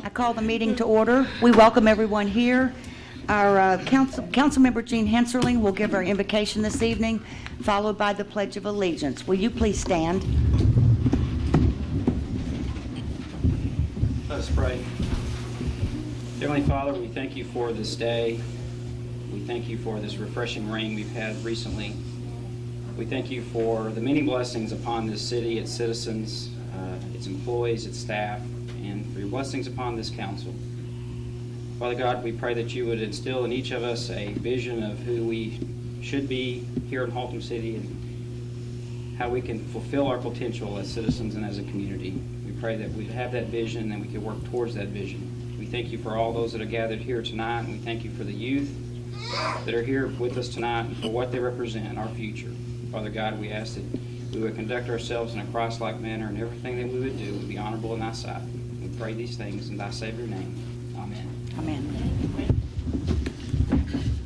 I call the meeting to order. We welcome everyone here. Our Councilmember Jean Henserling will give our invocation this evening, followed by the Pledge of Allegiance. Will you please stand? Let us pray. Heavenly Father, we thank you for this day. We thank you for this refreshing rain we've had recently. We thank you for the many blessings upon this city, its citizens, its employees, its staff, and for your blessings upon this council. Father God, we pray that you would instill in each of us a vision of who we should be here in Haltom City and how we can fulfill our potential as citizens and as a community. We pray that we'd have that vision and we could work towards that vision. We thank you for all those that are gathered here tonight, and we thank you for the youth that are here with us tonight and for what they represent, our future. Father God, we ask that we would conduct ourselves in a Christ-like manner, and everything that we would do would be honorable in thy sight. We pray these things in thy Savior's name. Amen. Amen.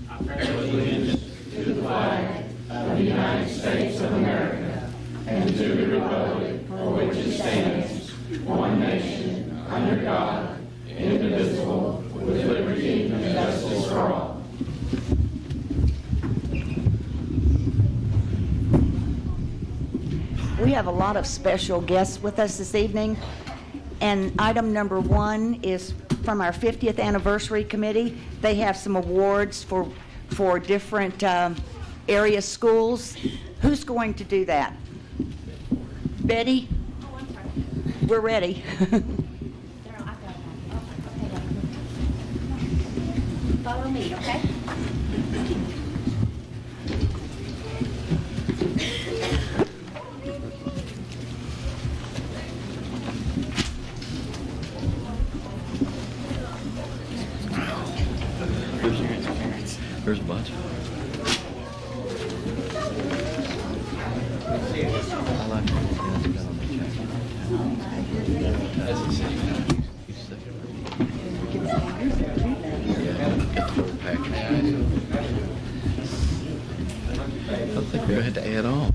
I pledge allegiance to the flag of the United States of America and to the republic for which it stands, one nation, under God, indivisible, with liberty and justice for all. We have a lot of special guests with us this evening, and item number one is from our 50th anniversary committee. They have some awards for different area schools. Who's going to do that? Betty? We're ready. Follow me, okay? There's a bunch. I like I think we had to add on.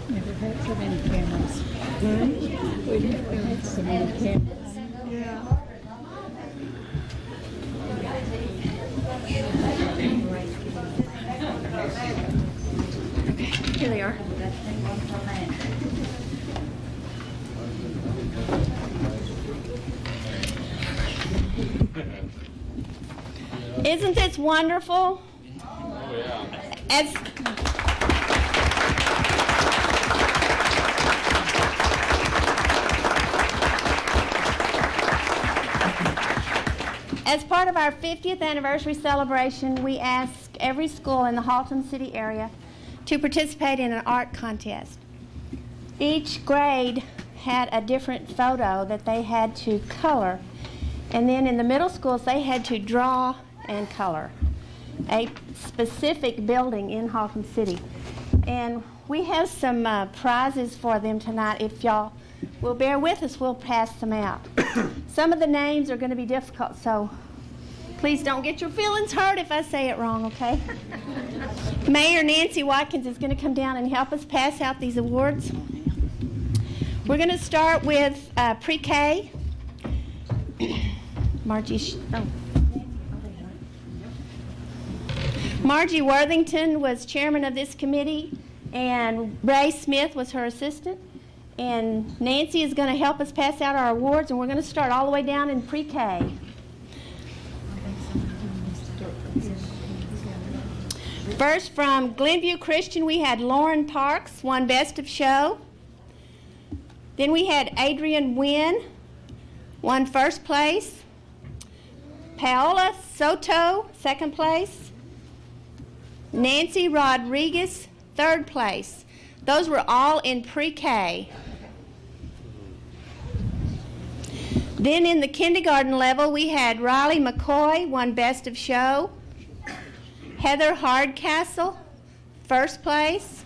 Never had so many cameras. We never had so many cameras. Yeah. Here they are. Isn't this wonderful? Oh, yeah. As part of our 50th anniversary celebration, we ask every school in the Haltom City area to participate in an art contest. Each grade had a different photo that they had to color, and then in the middle schools they had to draw and color a specific building in Haltom City. And we have some prizes for them tonight. If y'all will bear with us, we'll pass them out. Some of the names are going to be difficult, so please don't get your feelings hurt if I say it wrong, okay? Mayor Nancy Watkins is going to come down and help us pass out these awards. We're going to start with pre-K. Margie Worthington was chairman of this committee, and Ray Smith was her assistant. And Nancy is going to help us pass out our awards, and we're going to start all the way down in pre-K. First, from Glenview Christian, we had Lauren Parks, won Best of Show. Then we had Adrian Wynn, won first place. Paola Soto, second place. Nancy Rodriguez, third place. Those were all in pre-K. Then in the kindergarten level, we had Riley McCoy, won Best of Show. Heather Hardcastle, first place.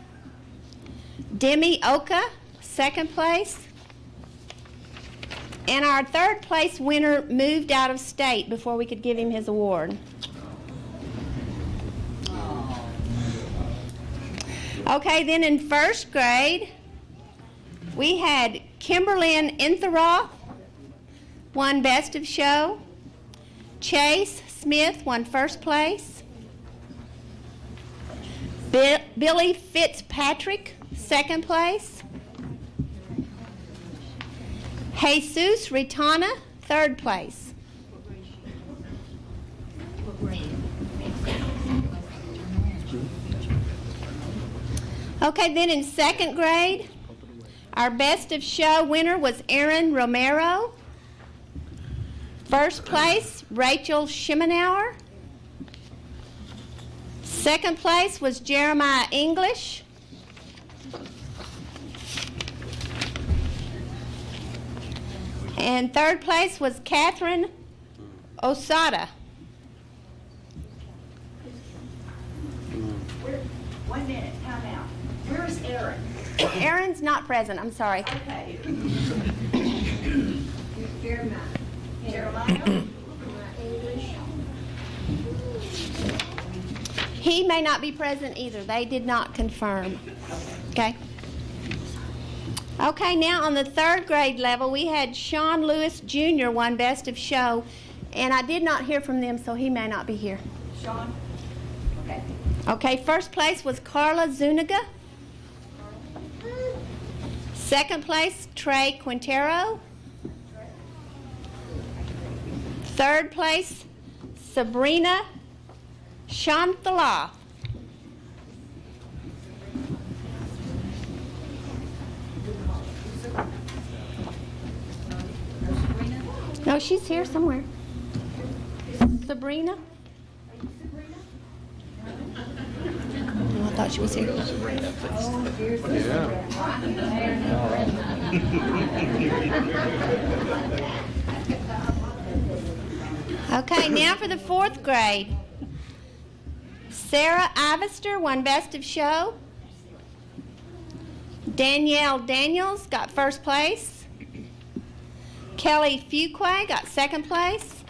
Demi Oka, second place. And our third place winner moved out of state before we could give him his award. Okay, then in first grade, we had Kimberlyn Intheroth won Best of Show. Chase Smith won first place. Billy Fitzpatrick, second place. Jesus Ritana, third place. Okay, then in second grade, our Best of Show winner was Aaron Romero. First place, Rachel Schimenauer. Second place was Jeremiah English. And third place was Catherine Osada. One minute, time out. Where is Aaron? Aaron's not present, I'm sorry. Okay. Jeremiah. Jeremiah? He may not be present either. They did not confirm. Okay? Okay, now on the third grade level, we had Sean Lewis Jr. won Best of Show, and I did not hear from them, so he may not be here. Sean? Okay. Okay, first place was Carla Zuniga. Second place, Trey Quintero. Third place, Sabrina Shantala. No, she's here somewhere. Sabrina? Oh, I thought she was here. Okay, now for the fourth grade. Sarah Ivester won Best of Show. Danielle Daniels got first place. Kelly Fuqua got second place.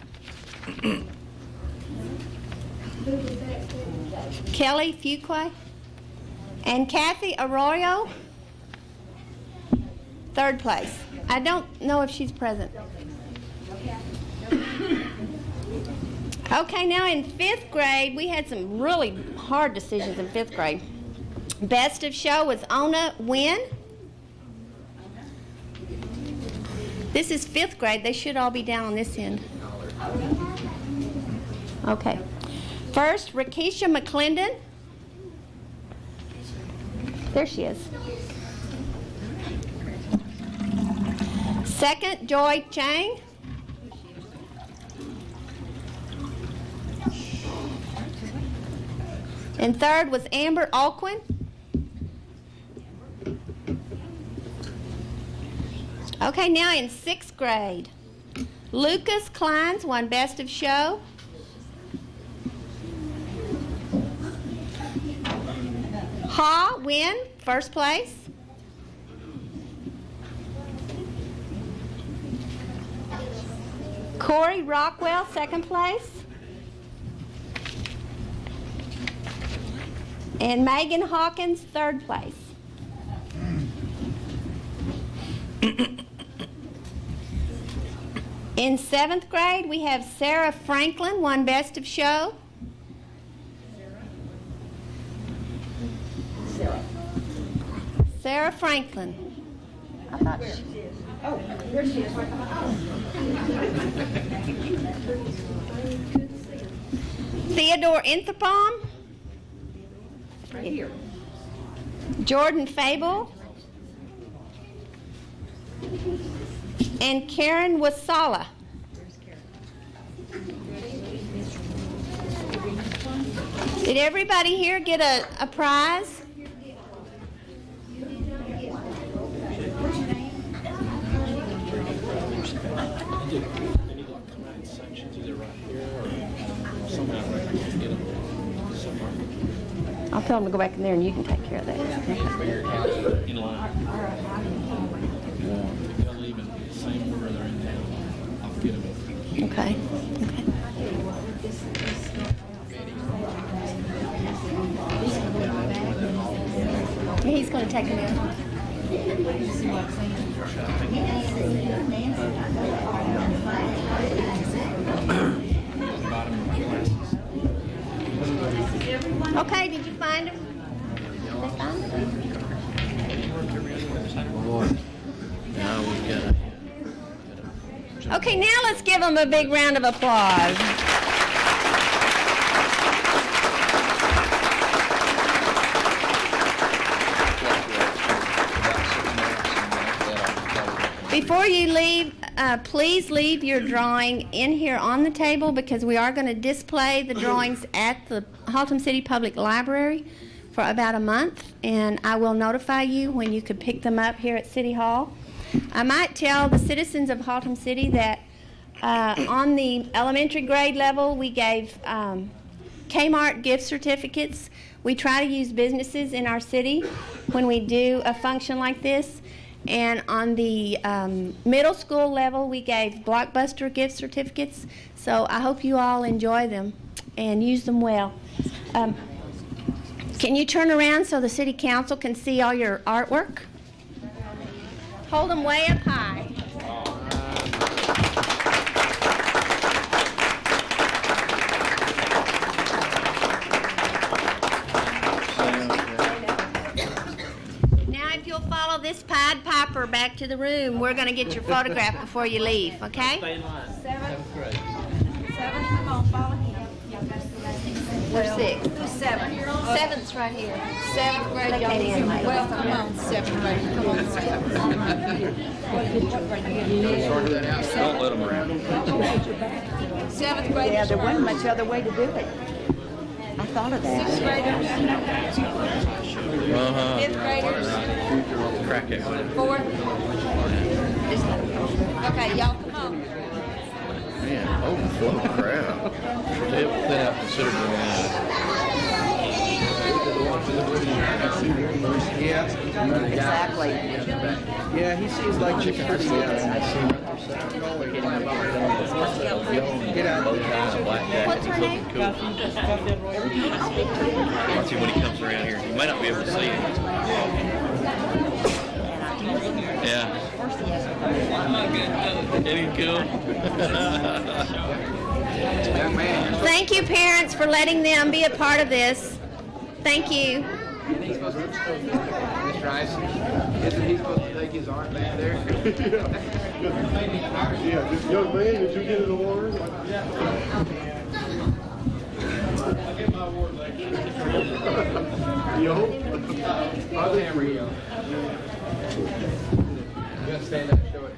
Kelly Fuqua. And Kathy Arroyo, third place. I don't know if she's present. Okay, now in fifth grade, we had some really hard decisions in fifth grade. Best of Show was Ona Wynn. This is fifth grade. They should all be down on this end. Okay. First, Rakesha McClendon. There she is. Second, Joy Chang. And third was Amber Alquin. Okay, now in sixth grade, Lucas Kleins won Best of Show. Ha Win, first place. Corey Rockwell, second place. And Megan Hawkins, third place. In seventh grade, we have Sarah Franklin, won Best of Show. Sarah Franklin. I thought she... Oh, there she is. Theodore Inthapom. Right here. Jordan Fable. And Karen Wasala. Did everybody here get a prize? I'll tell them to go back in there and you can take care of that. In line. They'll leave in the same order they're in there. Okay. Okay. He's going to take him in. Okay, did you find him? Boy. Now we got Okay, now let's give him a big round of applause. Before you leave, please leave your drawing in here on the table because we are going to display the drawings at the Haltom City Public Library for about a month, and I will notify you when you could pick them up here at City Hall. I might tell the citizens of Haltom City that on the elementary grade level, we gave Kmart gift certificates. We try to use businesses in our city when we do a function like this. And on the middle school level, we gave Blockbuster gift certificates. So I hope you all enjoy them and use them well. Can you turn around so the city council can see all your artwork? Hold them way up high. Now, if you'll follow this Pied Piper back to the room, we're going to get your photograph before you leave, okay? Seven, come on, follow him. We're six. Seven. Seventh's right here. Seventh grade, They came in y'all. late. Well, come on, seventh grade, come on. Don't let them around. Seventh grade. Yeah, there wasn't much other way to do it. I thought of that. Sixth graders, fifth graders, Crack it. fourth. Okay, y'all, come on. Man, overflow crowd. They have thin out considerably now. Exactly. Yeah, he seems like chicken pretty Get out. Bow ties, black jacket. What's her name? Cool. Watch him when he comes around here. You might not be able to see him. Yeah. Isn't he cool? Thank you, parents, for letting them be a part of this. Thank you. Mr. Rice, isn't he supposed to take his arm back there? Yeah, this young man, did you get an award? You hope? Stand up and show it.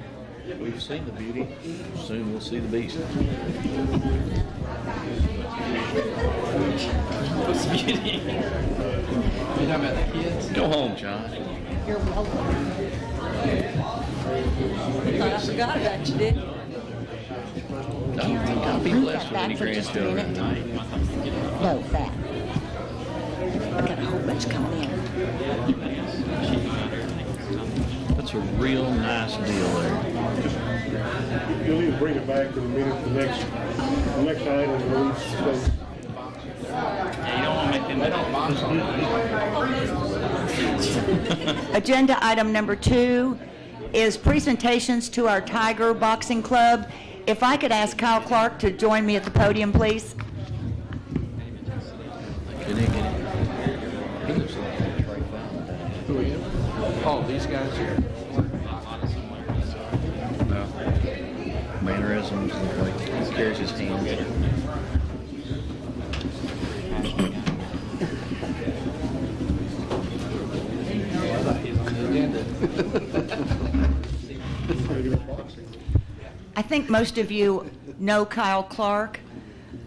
We've seen the beauty. Soon we'll see the beast. What's the beauty? You talking about the kids? Go home, John. You're welcome. I forgot about you, didn't you? I'll be blessed with any Back for just a grandchildren minute. tonight. No, that. I got a whole bunch coming in. That's a real nice deal there. You'll need to bring it back to the minute, the next item, release. Agenda item number 2 is presentations to our Tiger Boxing Club. If I could ask Kyle Clark to join me at the podium, please. Can he get it? He looks like a Trey Fowler. Who are you? Oh, these guys here. No. Mannerisms, look like he carries his hands. I think most of you know Kyle Clark.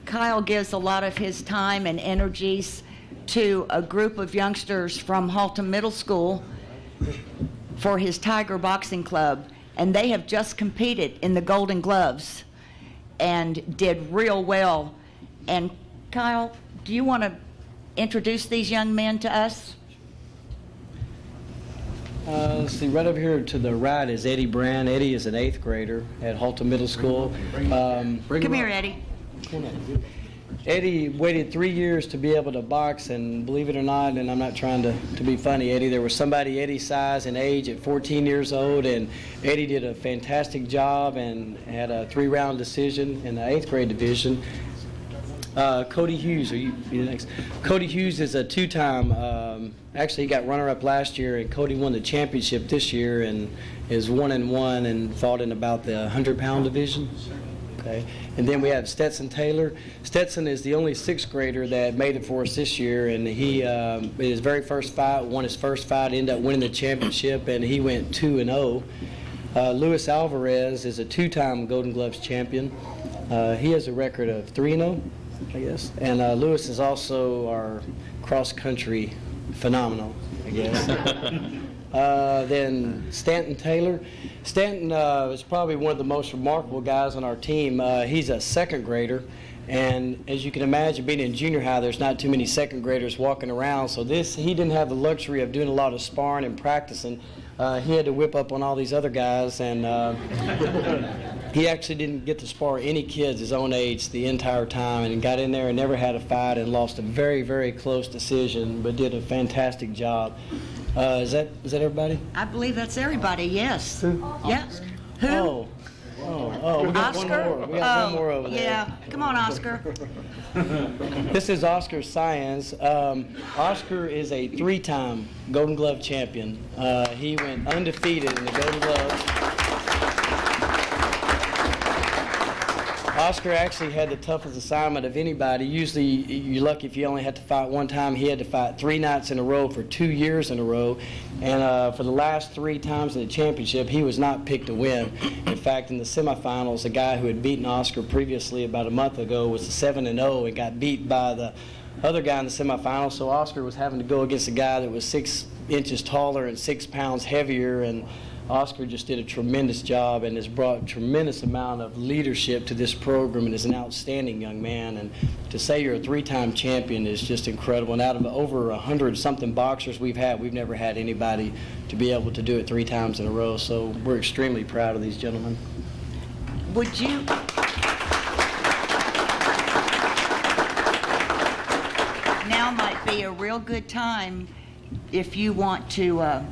Kyle gives a lot of his time and energies to a group of youngsters from Haltom Middle School for his Tiger Boxing Club, and they have just competed in the Golden Gloves and did real well. And Kyle, do you want to introduce these young men to us? Let's see, right over here to the right is Eddie Brand. Eddie is an 8th grader at Haltom Middle School. Come here, Eddie. Eddie waited 3 years to be able to box, and believe it or not, and I'm not trying to be funny, Eddie, there was somebody Eddie's size and age at 14 years old, and Eddie did a fantastic job and had a 3-round decision in the 8th grade division. Cody Hughes, are you next? Cody Hughes is a 2-time, actually he got runner-up last year, and Cody won the championship this year and is 1-1 and fought in about the 100-pound division. Okay. And then we have Stetson Taylor. Stetson is the only 6th grader that made it for us this year, and he, in his very first fight, won his first fight, ended up winning the championship, and he went 2-0. Luis Alvarez is a 2-time Golden Gloves champion. He has a record of 3-0, I guess. And Luis is also our cross-country phenomenal, I guess. Then Stanton Taylor. Stanton is probably one of the most remarkable guys on our team. He's a 2nd grader, and as you can imagine, being in junior high, there's not too many 2nd graders walking around. So he didn't have the luxury of doing a lot of sparring and practicing. He had to whip up on all these other guys, and he actually didn't get to spar any kids his own age the entire time, and got in there and never had a fight and lost a very, very close decision, but did a fantastic job. Is that everybody? I believe that's everybody, yes. Yes. Who? Oh, we got Oscar? one more. We got one more over there. Yeah, come on, Oscar. This is Oscar Science. Oscar is a 3-time Golden Glove champion. He went undefeated in the Golden Gloves. Oscar actually had the toughest assignment of anybody. Usually you're lucky if you only had to fight one time. He had to fight 3 nights in a row for 2 years in a row. And for the last 3 times in the championship, he was not picked to win. In fact, in the semifinals, a guy who had beaten Oscar previously about a month ago was 7-0 and got beat by the other guy in the semifinals. So Oscar was having to go against a guy that was 6 inches taller and 6 pounds heavier, and Oscar just did a tremendous job and has brought a tremendous amount of leadership to this program and is an outstanding young man. And to say you're a 3-time champion is just incredible. And out of over 100-something boxers we've never had anybody to be able to do it 3 times in a row. So we're extremely proud of these gentlemen. Would you... Now might be a real good time if you want to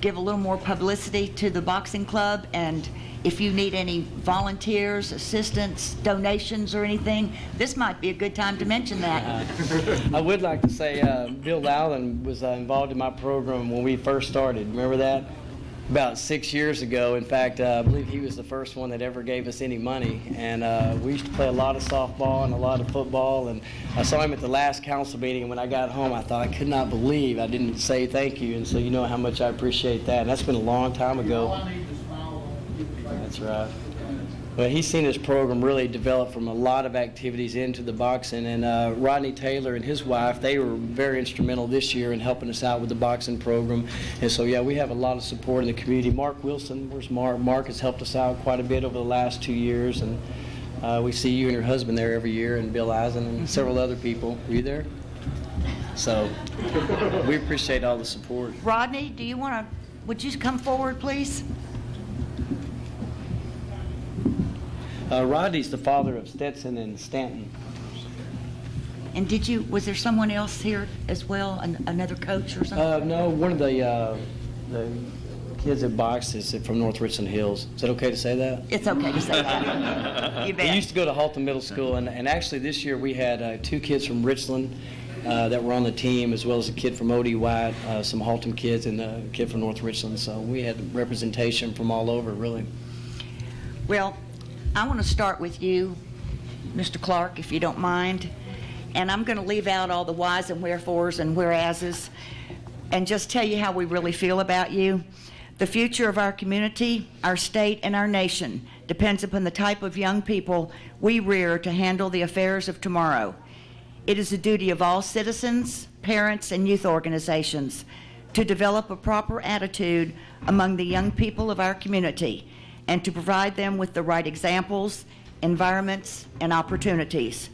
give a little more publicity to the boxing club, and if you need any volunteers, assistance, donations, or anything, this might be a good time to mention that. I would like to say Bill Allen was involved in my program when we first started. Remember that? About 6 years ago. In fact, I believe he was the first one that ever gave us any money. And we used to play a lot of softball and a lot of football. And I saw him at the last council meeting, and when I got home, I thought I could not believe I didn't say thank you. And so you know how much I appreciate that. And that's been a long time ago. That's right. Well, he's seen his program really develop from a lot of activities into the boxing, and Rodney Taylor and his wife, they were very instrumental this year in helping us out with the boxing program. And so, yeah, we have a lot of support in the community. Mark Wilson, where's Mark? Mark has helped us out quite a bit over the last 2 years, and we see you and your husband there every year, and Bill Eisen and several other people. Were you there? So we appreciate all the support. Rodney, would you come forward, please? Rodney's the father of Stetson and Stanton. And was there someone else here as well, another coach or something? No, one of the kids that boxed is from North Richland Hills. Is that okay to say that? It's okay to say that. You bet. He used to go to Haltom Middle School, and actually this year we had 2 kids from Richland that were on the team, as well as a kid from O.D. White, some Haltom kids, and a kid from North Richland. So we had representation from all over, really. Well, I want to start with you, Mr. Clark, if you don't mind. And I'm going to leave out all the whys and wherefores and whereases and just tell you how we really feel about you. The future of our community, our state, and our nation depends upon the type of young people we rear to handle the affairs of tomorrow. It is the duty of all citizens, parents, and youth organizations to develop a proper attitude among the young people of our community and to provide them with the right examples, environments, and opportunities.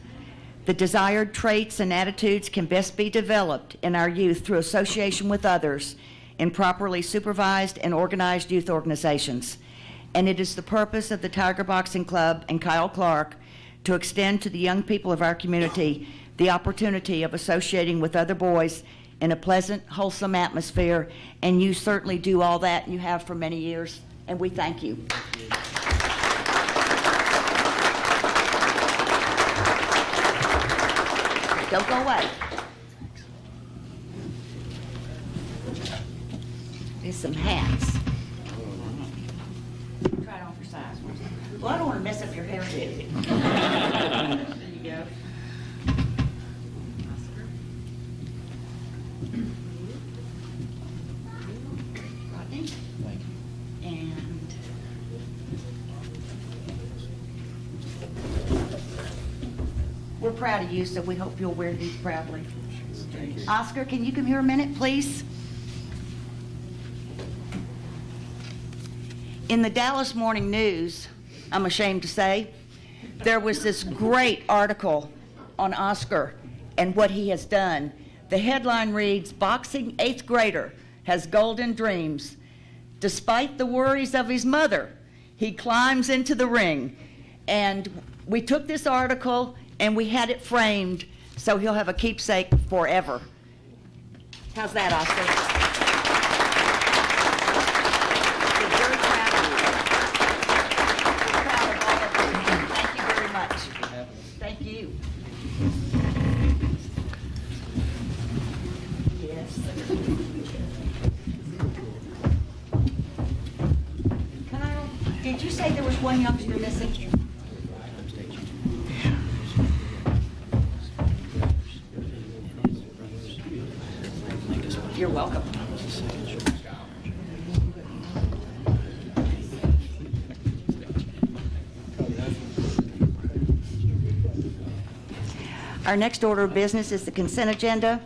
The desired traits and attitudes can best be developed in our youth through association with others, in properly supervised and organized youth organizations. And it is the purpose of the Tiger Boxing Club and Kyle Clark to extend to the young people of our community the opportunity of associating with other boys in a pleasant, wholesome atmosphere, and you certainly do all that, and you have for many years, and we thank you. Don't go away. There's some hats. Try it on for size. Well, I don't want to mess up your hair, do you? There you go. Rodney? Thank you. And we're proud of you, so we hope you'll wear these proudly. Oscar, can you come here a minute, please? In the Dallas Morning News, I'm ashamed to say, there was this great article on Oscar and what he has done. The headline reads, "Boxing 8th grader has golden dreams. Despite the worries of his mother, he climbs into the ring." And we took this article and we had it framed so he'll have a keepsake forever. How's that, Oscar? Thank you. Yes. Did you say there was one youngster missing? You're welcome. Our next order of business is the consent agenda.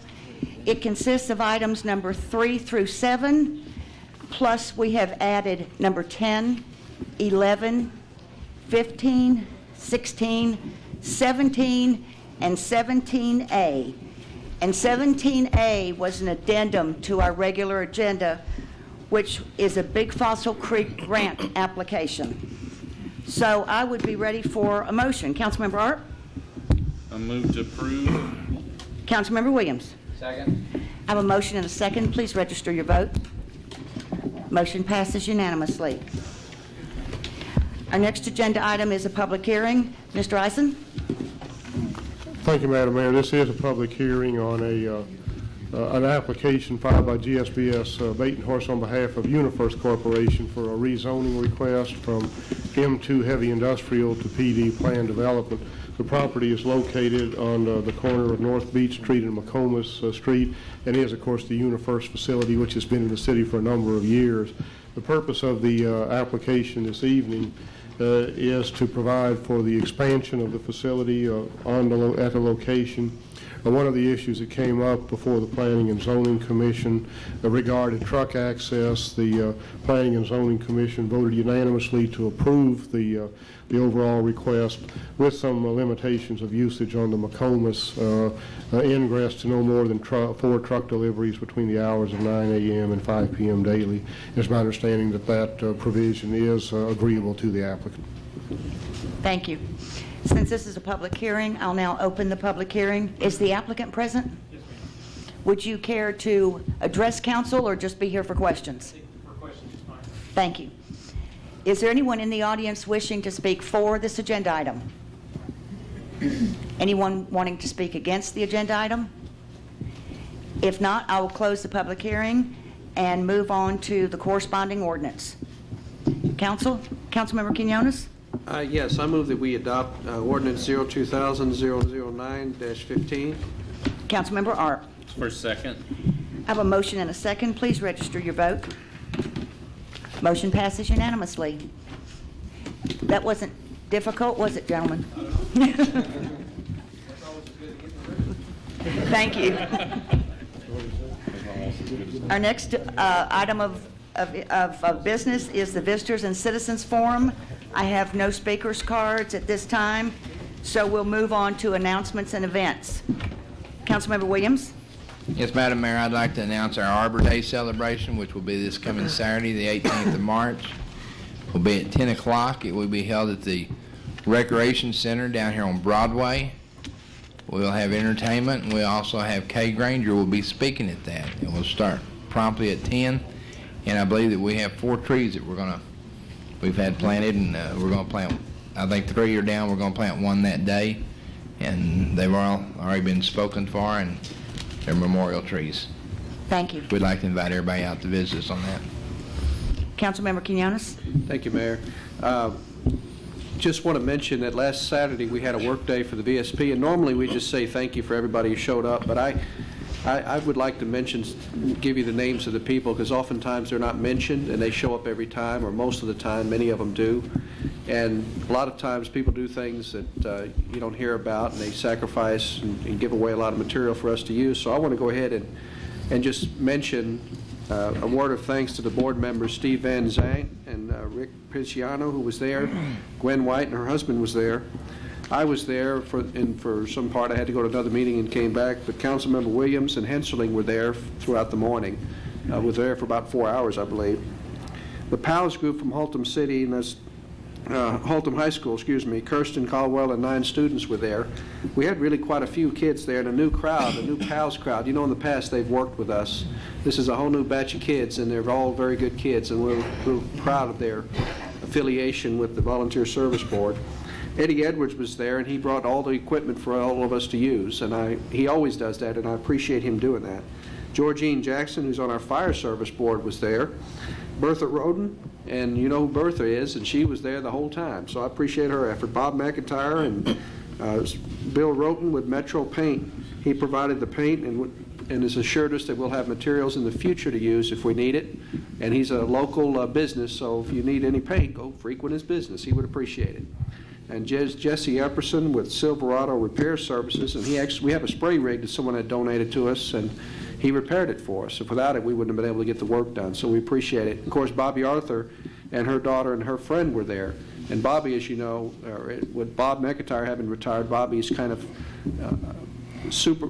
It consists of items number 3 through 7, plus we have added number 10, 11, 15, 16, 17, and 17A. And 17A was an addendum to our regular agenda, which is a Big Fossil Creek grant application. So I would be ready for a motion. Councilmember Art? I move to approve. Councilmember Williams? Second. I have a motion and a second. Please register your vote. Motion passes unanimously. Our next agenda item is a public hearing. Mr. Eisen? Thank you, Madam Mayor. This is a public hearing on an application filed by GSBS Bait and Horse on behalf of UniFirst Corporation for a rezoning request from M2 Heavy Industrial to PD Plan Development. The property is located on the corner of North Beach Street and McComas Street, and is, of course, the UniFirst facility, which has been in the city for a number of years. The purpose of the application this evening is to provide for the expansion of the facility at the location. One of the issues that came up before the Planning and Zoning Commission regarded truck access. The Planning and Zoning Commission voted unanimously to approve the overall request with some limitations of usage on the McComas ingress to no more than 4 truck deliveries between the hours of 9 a.m. and 5 p.m. daily. It's my understanding that that provision is agreeable to the applicant. Thank you. Since this is a public hearing, I'll now open the public hearing. Is the applicant present? Yes, ma'am. Would you care to address council or just be here for questions? For questions is fine. Thank you. Is there anyone in the audience wishing to speak for this agenda item? Anyone wanting to speak against the agenda item? If not, I will close the public hearing and move on to the corresponding ordinance. Councilmember Quinones? Yes, I move that we adopt ordinance 02-009-15. Councilmember Art? For second. I have a motion and a second. Please register your vote. Motion passes unanimously. That wasn't difficult, was it, gentlemen? Thank you. Our next item of business is the Visitors and Citizens Forum. I have no speakers cards at this time, so we'll move on to announcements and events. Councilmember Williams? Yes, Madam Mayor, I'd like to announce our Arbor Day celebration, which will be this coming Saturday, the 18th of March. Will be at 10 o'clock. It will be held at the Recreation Center down here on Broadway. We'll have entertainment, and we'll also have Kay Granger will be speaking at that. It will start promptly at 10, and I believe that we have 4 trees that we've had planted, and we're going to plant, I think 3 are down. We're going to plant 1 that day, and they've all already been spoken for, and they're memorial trees. Thank you. We'd like to invite everybody out to visit us on that. Councilmember Quinones? Thank you, Mayor. Just want to mention that last Saturday we had a work day for the VSP, and normally we just say thank you for everybody who showed up, but I would like to give you the names of the people, because oftentimes they're not mentioned and they show up every time, or most of the time, many of them do. And a lot of times people do things that you don't hear about, and they sacrifice and give away a lot of material for us to use. So I want to go ahead and just mention a word of thanks to the board members, Steve Van Zandt and Rick Picciano, who was there. Gwen White and her husband was there. I was there, for some part I had to go to another meeting and came back, but Councilmember Williams and Henseling were there throughout the morning. Was there for about 4 hours, I believe. The PALS group from Haltom City, and that's Haltom High School, Kirsten Caldwell and 9 students were there. We had really quite a few kids there, and a new crowd, a new PALS crowd. You know, in the past they've worked with us. This is a whole new batch of kids, and they're all very good kids, and we're proud of their affiliation with the Volunteer Service Board. Eddie Edwards was there, and he brought all the equipment for all of us to use, and he always does that, and I appreciate him doing that. Georgine Jackson, who's on our Fire Service Board, was there. Bertha Roden, and you know who Bertha is, and she was there the whole time, so I appreciate her effort. Bob McIntyre and Bill Roten with Metro Paint. He provided the paint and has assured us that we'll have materials in the future to use if we need it. And he's a local business, so if you need any paint, go frequent his business. He would appreciate it. And Jesse Epperson with Silverado Repair Services, and we have a spray rig that someone had donated to us, and he repaired it for us. If without it, we wouldn't have been able to get the work done, so we appreciate it. Of course, Bobby Arthur and her daughter and her friend were there. And Bobby, as you know, with Bob McIntyre having retired, Bobby's kind of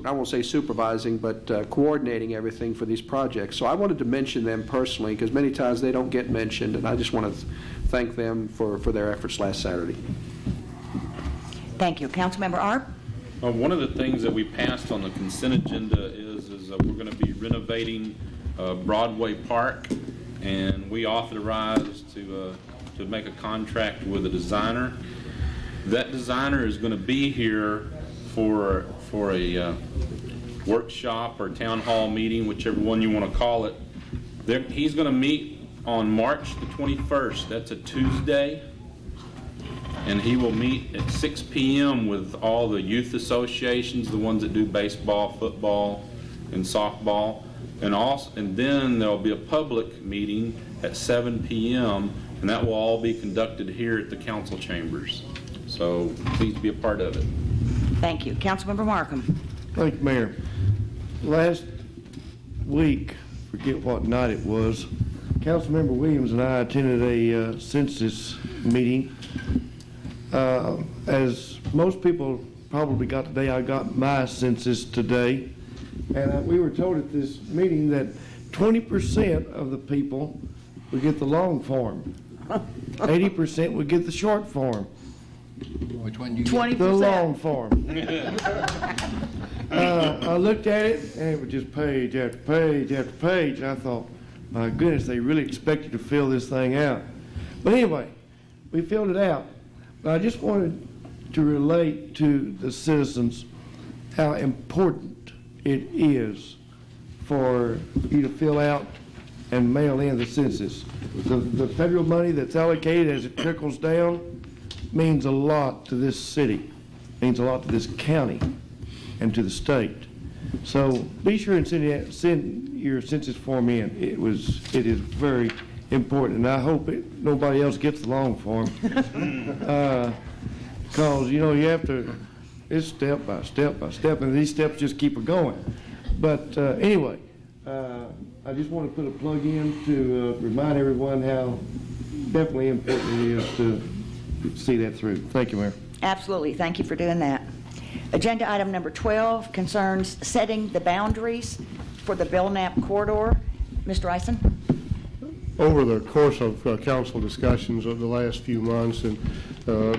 I won't say supervising, but coordinating everything for these projects. So I wanted to mention them personally, because many times they don't get mentioned, and I just want to thank them for their efforts last Saturday. Thank you. Councilmember Arp? One of the things that we passed on the consent agenda is we're going to be renovating Broadway Park, and we authorized to make a contract with a designer. That designer is going to be here for a workshop or town hall meeting, whichever one you want to call it. He's going to meet on March the 21st. That's a Tuesday. And he will meet at 6 p.m. with all the youth associations, the ones that do baseball, football, and softball. And then there'll be a public meeting at 7 p.m., and that will all be conducted here at the council chambers. So please be a part of it. Thank you. Councilmember Markham? Thank you, Mayor. Last week, forget what night it was, Councilmember Williams and I attended a census meeting. As most people probably got today, I got my census today, and we were told at this meeting that 20% of the people would get the long form, 80% would get the short form. Which one do you 20%. The long form. I looked at it, and it was just page after page after page, and I thought, my goodness, they really expected to fill this thing out. But anyway, we filled it out. But I just wanted to relate to the citizens how important it is for you to fill out and mail in the census. The federal money that's allocated as it trickles down means a lot to this city, means a lot to this county and to the state. So be sure and send your census form in. It is very important, and I hope nobody else gets the long form, because you have to. It's step by step by step, and these steps just keep going. But anyway, I just want to put a plug in to remind everyone how definitely important it is to see that through. Thank you, Mayor. Absolutely. Thank you for doing that. Agenda item number 12 concerns setting the boundaries for the Belknap corridor. Mr. Eisen? Over the course of council discussions of the last few months and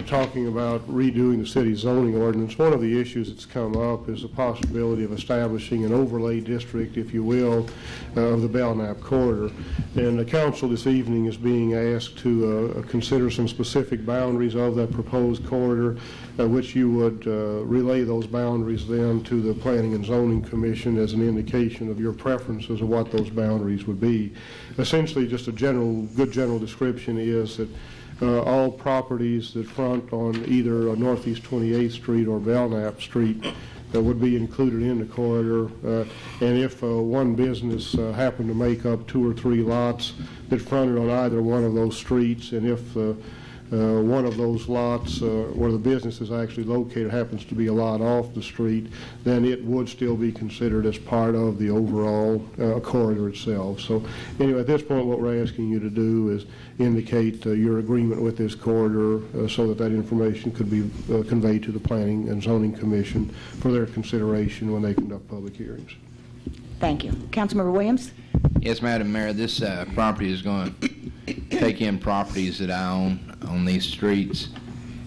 talking about redoing the city zoning ordinance, one of the issues that's come up is the possibility of establishing an overlay district, if you will, of the Belknap corridor. And the council this evening is being asked to consider some specific boundaries of that proposed corridor, which you would relay those boundaries then to the Planning and Zoning Commission as an indication of your preferences of what those boundaries would be. Essentially, just a good general description is that all properties that front on either Northeast 28th Street or Belknap Street would be included in the corridor. And if one business happened to make up 2 or 3 lots that fronted on either one of those streets, and if one of those lots where the business is actually located happens to be a lot off the street, then it would still be considered as part of the overall corridor itself. So anyway, at this point, what we're asking you to do is indicate your agreement with this corridor so that that information could be conveyed to the Planning and Zoning Commission for their consideration when they conduct public hearings. Thank you. Councilmember Williams? Yes, Madam Mayor, this property is going to take in properties that I own on these streets,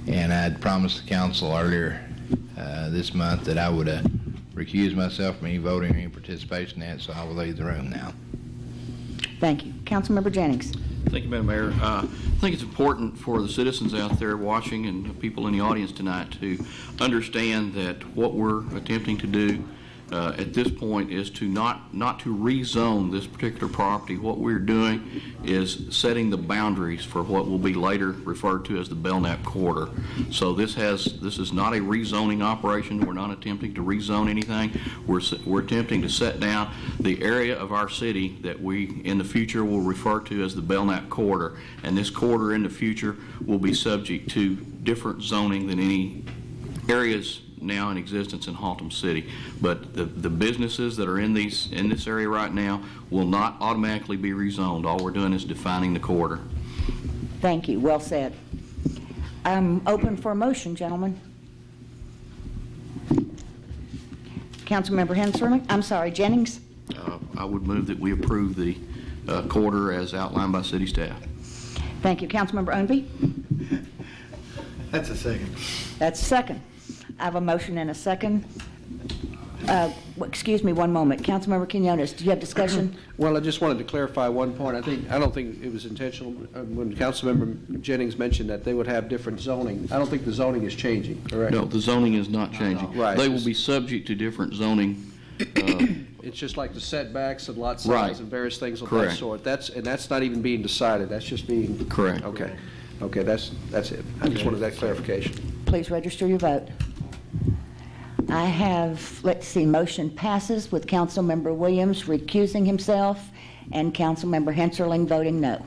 and I'd promised the council earlier this month that I would recuse myself from any voting or any participation in that, so I will leave the room now. Thank you. Councilmember Jennings? Thank you, Madam Mayor. I think it's important for the citizens out there watching and people in the audience tonight to understand that what we're attempting to do at this point is to not to rezone this particular property. What we're doing is setting the boundaries for what will be later referred to as the Belknap corridor. So this is not a rezoning operation. We're not attempting to rezone anything. We're attempting to set down the area of our city that we in the future will refer to as the Belknap corridor. And this corridor in the future will be subject to different zoning than any areas now in existence in Haltom City. But the businesses that are in this area right now will not automatically be rezoned. All we're doing is defining the corridor. Thank you. Well said. I'm open for a motion, gentlemen. Councilmember Henserling? I'm sorry, Jennings? I would move that we approve the corridor as outlined by city staff. Thank you. Councilmember Ownby? That's a second. That's a second. I have a motion and a second. Excuse me one moment. Councilmember Quinones, do you have discussion? Well, I just wanted to clarify one point. I don't think it was intentional when Councilmember Jennings mentioned that they would have different zoning. I don't think the zoning is changing, correct? No, the zoning is not changing. Right. They will be subject to different zoning. It's just like the setbacks and lot size and various things of that sort. That's not even being decided. That's just being correct. Okay. Okay, that's it. I just wanted that clarification. Please register your vote. I have, let's see, motion passes with Councilmember Williams recusing himself and Councilmember Henserling voting no.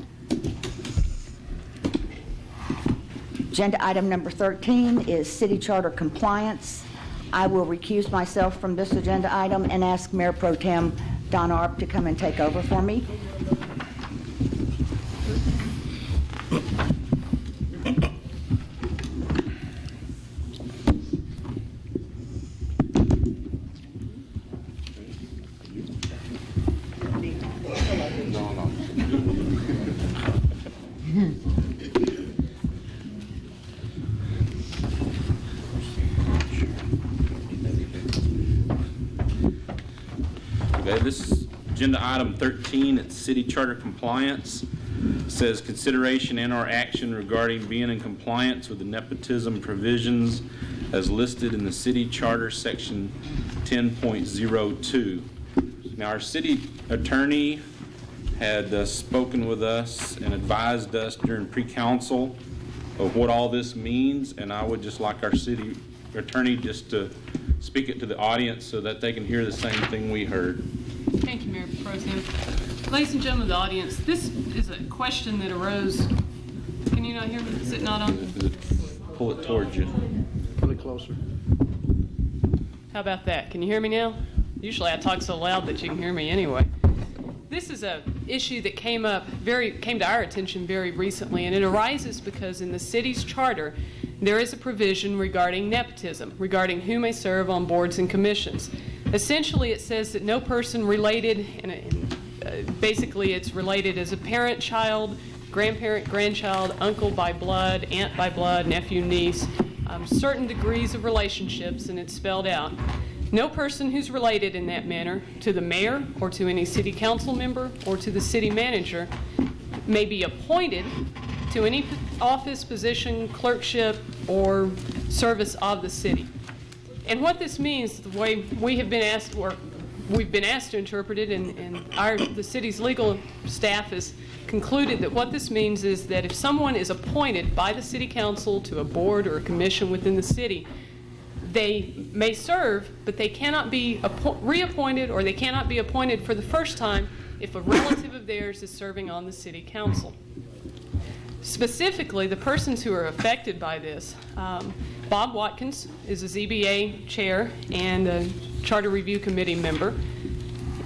Agenda item number 13 is city charter compliance. I will recuse myself from this agenda item and ask Mayor Pro Tem Don Arp to come and take over for me. Okay, this is agenda item 13. It's city charter compliance. It says consideration and or action regarding being in compliance with the nepotism provisions as listed in the city charter section 10.02. Now, our city attorney had spoken with us and advised us during pre-council of what all this means, and I would just like our city attorney just to speak it to the audience so that they can hear the same thing we heard. Thank you, Mayor Pro Tem. Ladies and gentlemen of the audience, this is a question that arose. Can you not hear me? Is it not on? Pull it towards you. Pull it closer. How about that? Can you hear me now? Usually I talk so loud that you can hear me anyway. This is an issue that came to our attention very recently, and it arises because in the city's charter, there is a provision regarding nepotism, regarding who may serve on boards and commissions. Essentially, it says that no person related, and basically it's related as a parent, child, grandparent, grandchild, uncle by blood, aunt by blood, nephew, niece, certain degrees of relationships, and it's spelled out. No person who's related in that manner to the mayor or to any city council member or to the city manager may be appointed to any office, position, clerkship, or service of the city. And what this means, the way we have been asked, or we've been asked to interpret it, and the city's legal staff has concluded that what this means is that if someone is appointed by the city council to a board or a commission within the city, they may serve, but they cannot be reappointed, or they cannot be appointed for the first time if a relative of theirs is serving on the city council. Specifically, the persons who are affected by this, Bob Watkins is a ZBA chair and a Charter Review Committee member,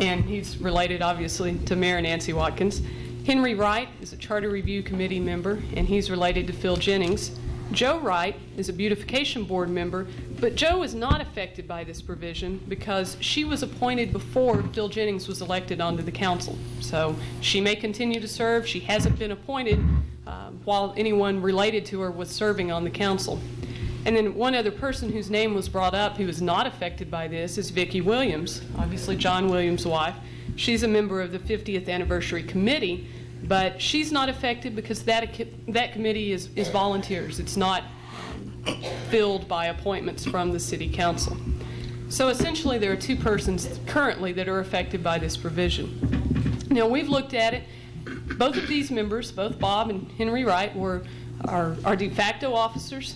and he's related, obviously, to Mayor Nancy Watkins. Henry Wright is a Charter Review Committee member, and he's related to Phil Jennings. Joe Wright is a Beautification Board member, but Joe is not affected by this provision because she was appointed before Phil Jennings was elected onto the council. So she may continue to serve. She hasn't been appointed while anyone related to her was serving on the council. And then one other person whose name was brought up who is not affected by this is Vicki Williams, obviously John Williams' wife. She's a member of the 50th Anniversary Committee, but she's not affected because that committee is volunteers. It's not filled by appointments from the city council. So essentially there are two persons currently that are affected by this provision. Now we've looked at it. Both of these members, both Bob and Henry Wright, are de facto officers.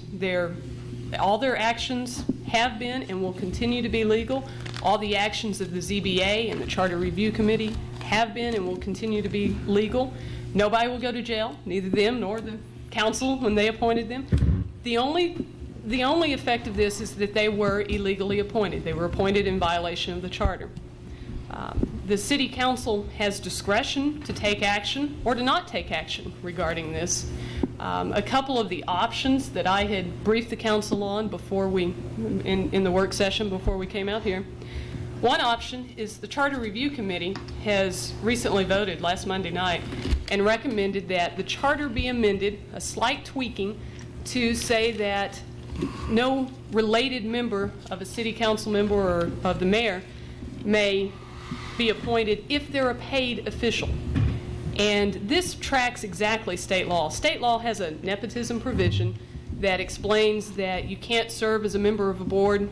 All their actions have been and will continue to be legal. All the actions of the ZBA and the Charter Review Committee have been and will continue to be legal. Nobody will go to jail, neither them nor the council when they appointed them. The only effect of this is that they were illegally appointed. They were appointed in violation of the charter. The city council has discretion to take action or to not take action regarding this. A couple of the options that I had briefed the council on before in the work session before we came out here. One option is the Charter Review Committee has recently voted last Monday night and recommended that the charter be amended, a slight tweaking, to say that no related member of a city council member or of the mayor may be appointed if they're a paid official. And this tracks exactly state law. State law has a nepotism provision that explains that you can't serve as a member of a board,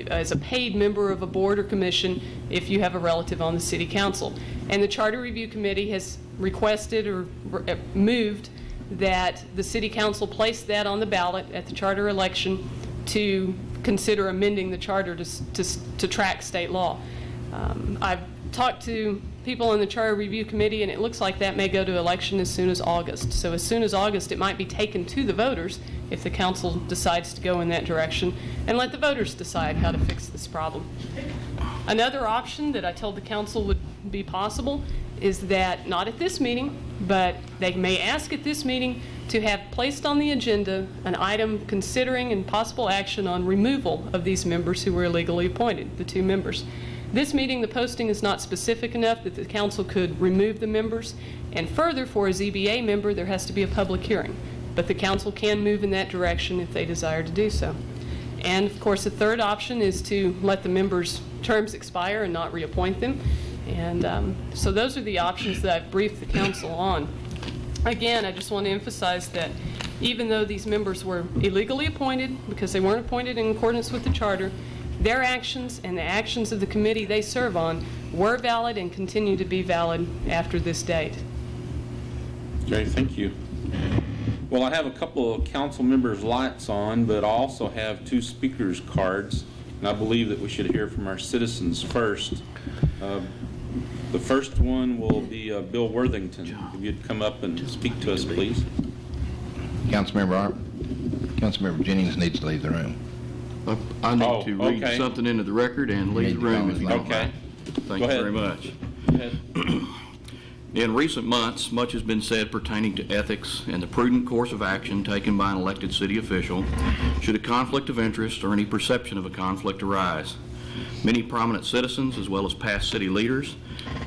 as a paid member of a board or commission if you have a relative on the city council. And the Charter Review Committee has requested or moved that the city council place that on the ballot at the charter election to consider amending the charter to track state law. I've talked to people in the Charter Review Committee, and it looks like that may go to election as soon as August. So as soon as August, it might be taken to the voters if the council decides to go in that direction, and let the voters decide how to fix this problem. Another option that I told the council would be possible is that, not at this meeting, but they may ask at this meeting to have placed on the agenda an item considering and possible action on removal of these members who were illegally appointed, the two members. This meeting, the posting is not specific enough that the council could remove the members, and further, for a ZBA member, there has to be a public hearing. But the council can move in that direction if they desire to do so. And of course, the third option is to let the members' terms expire and not reappoint them. And so those are the options that I've briefed the council on. Again, I just want to emphasize that even though these members were illegally appointed because they weren't appointed in accordance with the charter, their actions and the actions of the committee they serve on were valid and continue to be valid after this date. Okay, thank you. Well, I have a couple of council members' lights on, but I also have two speakers' cards, and I believe that we should hear from our citizens first. The first one will be Bill Worthington. If you'd come up and speak to us, please. Councilmember Jennings needs to leave the room. I need to read something into the record and leave the room if you don't mind. Okay. Thank you very much. In recent months, much has been said pertaining to ethics and the prudent course of action taken by an elected city official should a conflict of interest or any perception of a conflict arise. Many prominent citizens, as well as past city leaders,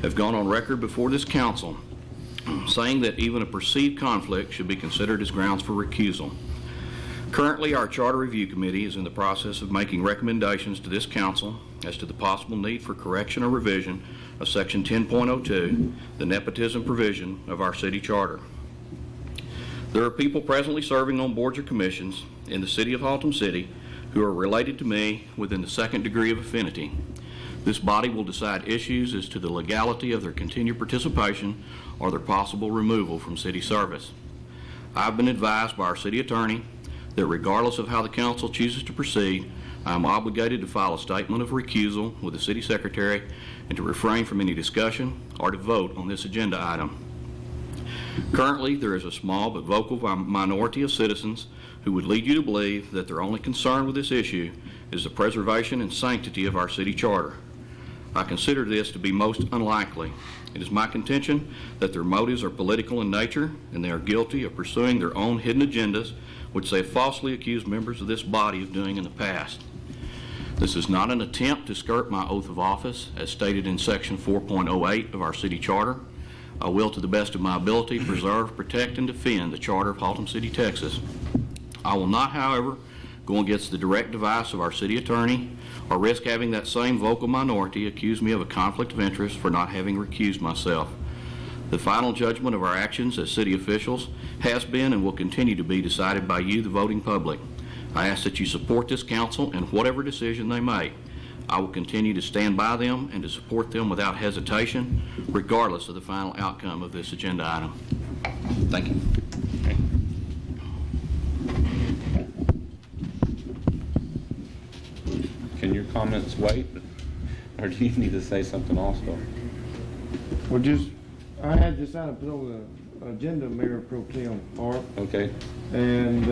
have gone on record before this council saying that even a perceived conflict should be considered as grounds for recusal. Currently, our Charter Review Committee is in the process of making recommendations to this council as to the possible need for correction or revision of Section 10.02, the nepotism provision of our city charter. There are people presently serving on boards or commissions in the city of Haltom City who are related to me within the second degree of affinity. This body will decide issues as to the legality of their continued participation or their possible removal from city service. I've been advised by our city attorney that regardless of how the council chooses to proceed, I am obligated to file a statement of recusal with the city secretary and to refrain from any discussion or to vote on this agenda item. Currently, there is a small but vocal minority of citizens who would lead you to believe that their only concern with this issue is the preservation and sanctity of our city charter. I consider this to be most unlikely. It is my contention that their motives are political in nature and they are guilty of pursuing their own hidden agendas, which they falsely accused members of this body of doing in the past. This is not an attempt to skirt my oath of office, as stated in Section 4.08 of our city charter. I will, to the best of my ability, preserve, protect, and defend the charter of Haltom City, Texas. I will not, however, go against the direct advice of our city attorney or risk having that same vocal minority accuse me of a conflict of interest for not having recused myself. The final judgment of our actions as city officials has been and will continue to be decided by you, the voting public. I ask that you support this council in whatever decision they make. I will continue to stand by them and to support them without hesitation, regardless of the final outcome of this agenda item. Thank you. Can your comments wait, or do you need to say something also? Well, I had this item put on the agenda, Mayor Pro Tem, Art. Okay. And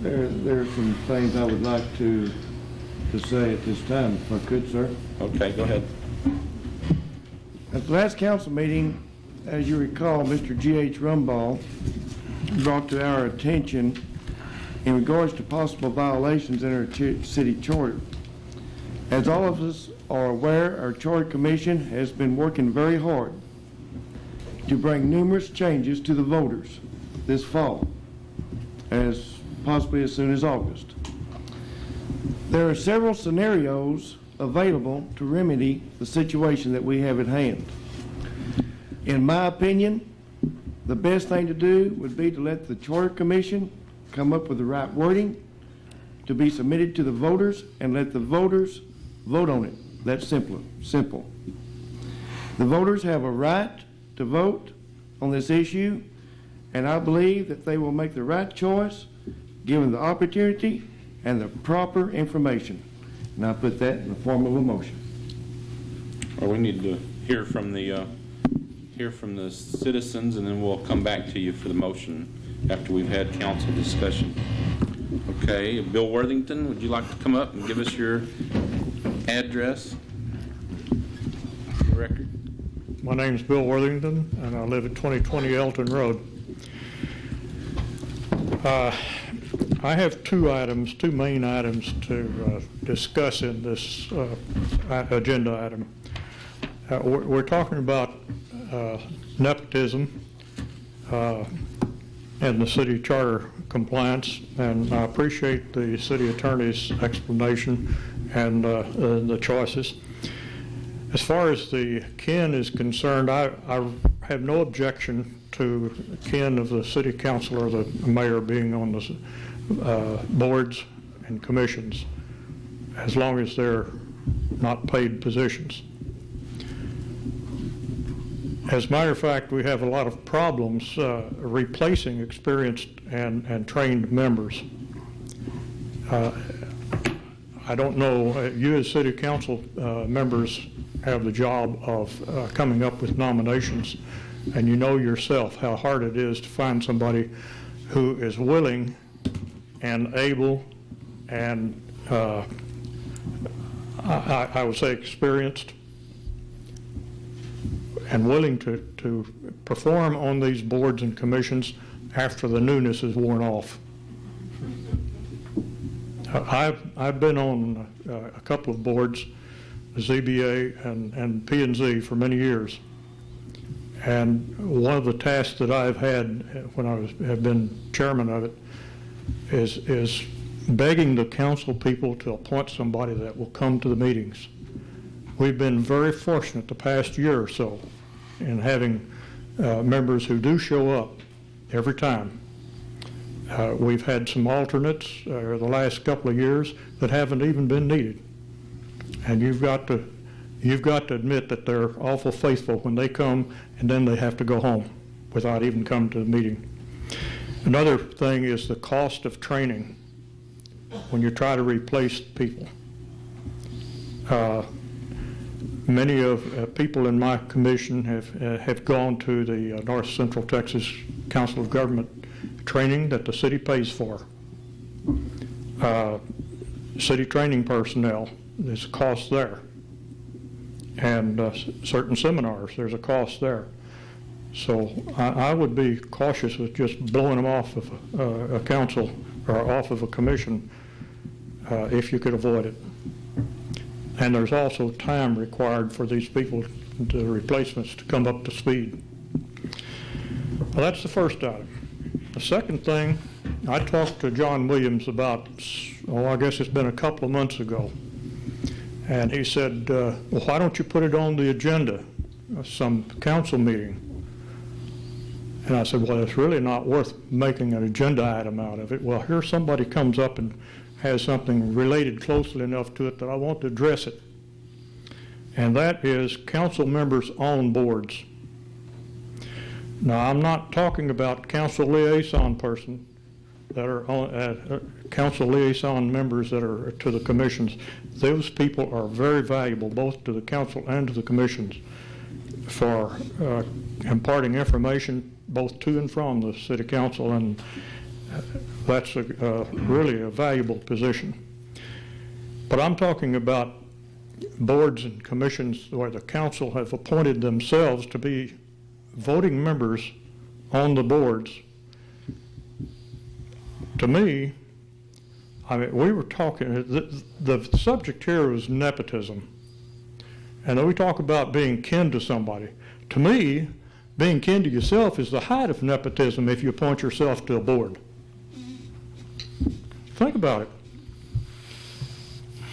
there's some things I would like to say at this time, if I could, sir. Okay, go ahead. At the last council meeting, as you recall, Mr. G.H. Rumball brought to our attention in regards to possible violations in our city charter. As all of us are aware, our Charter Commission has been working very hard to bring numerous changes to the voters this fall, as possibly as soon as August. There are several scenarios available to remedy the situation that we have at hand. In my opinion, the best thing to do would be to let the Charter Commission come up with the right wording to be submitted to the voters and let the voters vote on it. That's simple. The voters have a right to vote on this issue, and I believe that they will make the right choice given the opportunity and the proper information. And I put that in the form of a motion. Well, we need to hear from the citizens, and then we'll come back to you for the motion after we've had council discussion. Okay, Bill Worthington, would you like to come up and give us your address for the record? My name's Bill Worthington, and I live at 2020 Elton Road. I have two main items to discuss in this agenda item. We're talking about nepotism and the city charter compliance, and I appreciate the city attorney's explanation and the choices. As far as the kin is concerned, I have no objection to kin of the city council or the mayor being on the boards and commissions, as long as they're not paid positions. As a matter of fact, we have a lot of problems replacing experienced and trained members. I don't know, you as city council members have the job of coming up with nominations, and you know yourself how hard it is to find somebody who is willing and able and I would say experienced and willing to perform on these boards and commissions after the newness is worn off. I've been on a couple of boards, the ZBA and P&Z, for many years. And one of the tasks that I've had when I have been chairman of it is begging the council people to appoint somebody that will come to the meetings. We've been very fortunate the past year or so in having members who do show up every time. We've had some alternates the last couple of years that haven't even been needed. And you've got to admit that they're awful faithful when they come, and then they have to go home without even coming to the meeting. Another thing is the cost of training when you try to replace people. Many of people in my commission have gone to the North Central Texas Council of Government training that the city pays for. City training personnel, there's a cost there. And certain seminars, there's a cost there. So I would be cautious with just blowing them off of a council or off of a commission if you could avoid it. And there's also time required for these people, the replacements, to come up to speed. Well, that's the first item. The second thing, I talked to John Williams about, I guess it's been a couple of months ago. And he said, well, why don't you put it on the agenda, some council meeting? And I said, well, it's really not worth making an agenda item out of it. Well, here somebody comes up and has something related closely enough to it that I want to address it. And that is council members on boards. Now, I'm not talking about council liaison person that are on, council liaison members that are to the commissions. Those people are very valuable both to the council and to the commissions for imparting information both to and from the city council, and that's really a valuable position. But I'm talking about boards and commissions where the council have appointed themselves to be voting members on the boards. To me, I mean, we were talking, the subject here was nepotism. And then we talk about being kin to somebody. To me, being kin to yourself is the height of nepotism if you appoint yourself to a board. Think about it.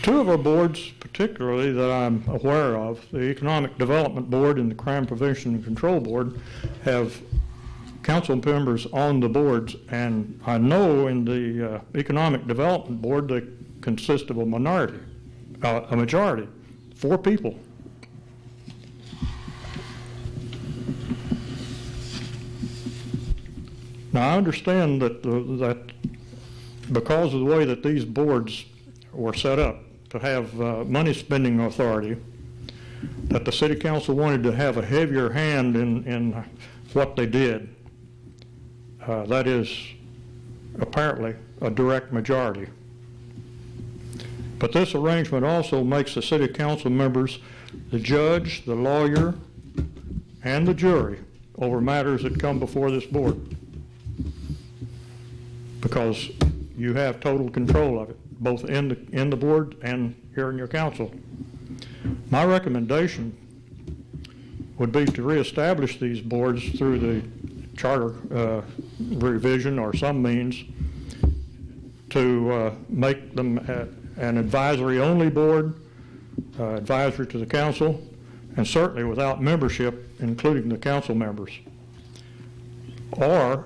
Two of our boards, particularly that I'm aware of, the Economic Development Board and the Crime Prevention and Control Board, have council members on the boards, and I know in the Economic Development Board they consist of a majority, 4 people. Now I understand that that because of the way that these boards were set up to have money spending authority, that the city council wanted to have a heavier hand in what they did. That is apparently a direct majority. But this arrangement also makes the city council members the judge, the lawyer, and the jury over matters that come before this board, because you have total control of it, both in the board and here in your council. My recommendation would be to reestablish these boards through the charter revision or some means to make them an advisory-only board, advisory to the council, and certainly without membership, including the council members. Or,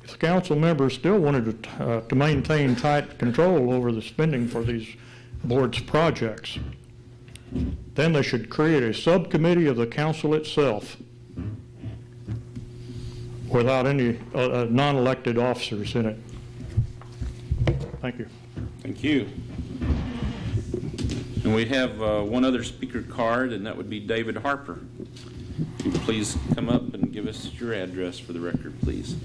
if the council members still wanted to maintain tight control over the spending for these boards' projects, then they should create a subcommittee of the council itself without any non-elected officers in it. Thank you. Thank you. And we have one other speaker card, and that would be David Harper. If you please come up and give us your address for the record, please.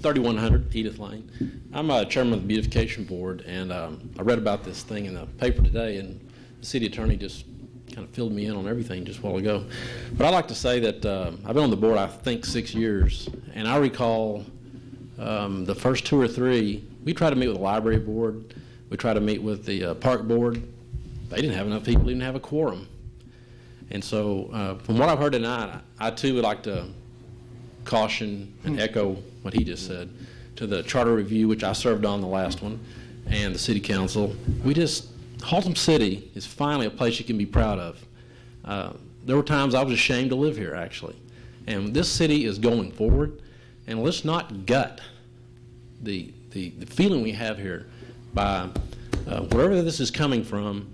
3100 Edith Lane. I'm chairman of the Beautification Board, and I read about this thing in the paper today, and the city attorney just kind of filled me in on everything just a while ago. But I'd like to say that I've been on the board, I think, 6 years, and I recall the first 2 or 3, we tried to meet with the library board, we tried to meet with the park board. They didn't have enough people to even have a quorum. And so from what I've heard tonight, I too would like to caution and echo what he just said to the charter review, which I served on the last one, and the city council. Haltom City is finally a place you can be proud of. There were times I was ashamed to live here, actually. And this city is going forward, and let's not gut the feeling we have here by wherever this is coming from.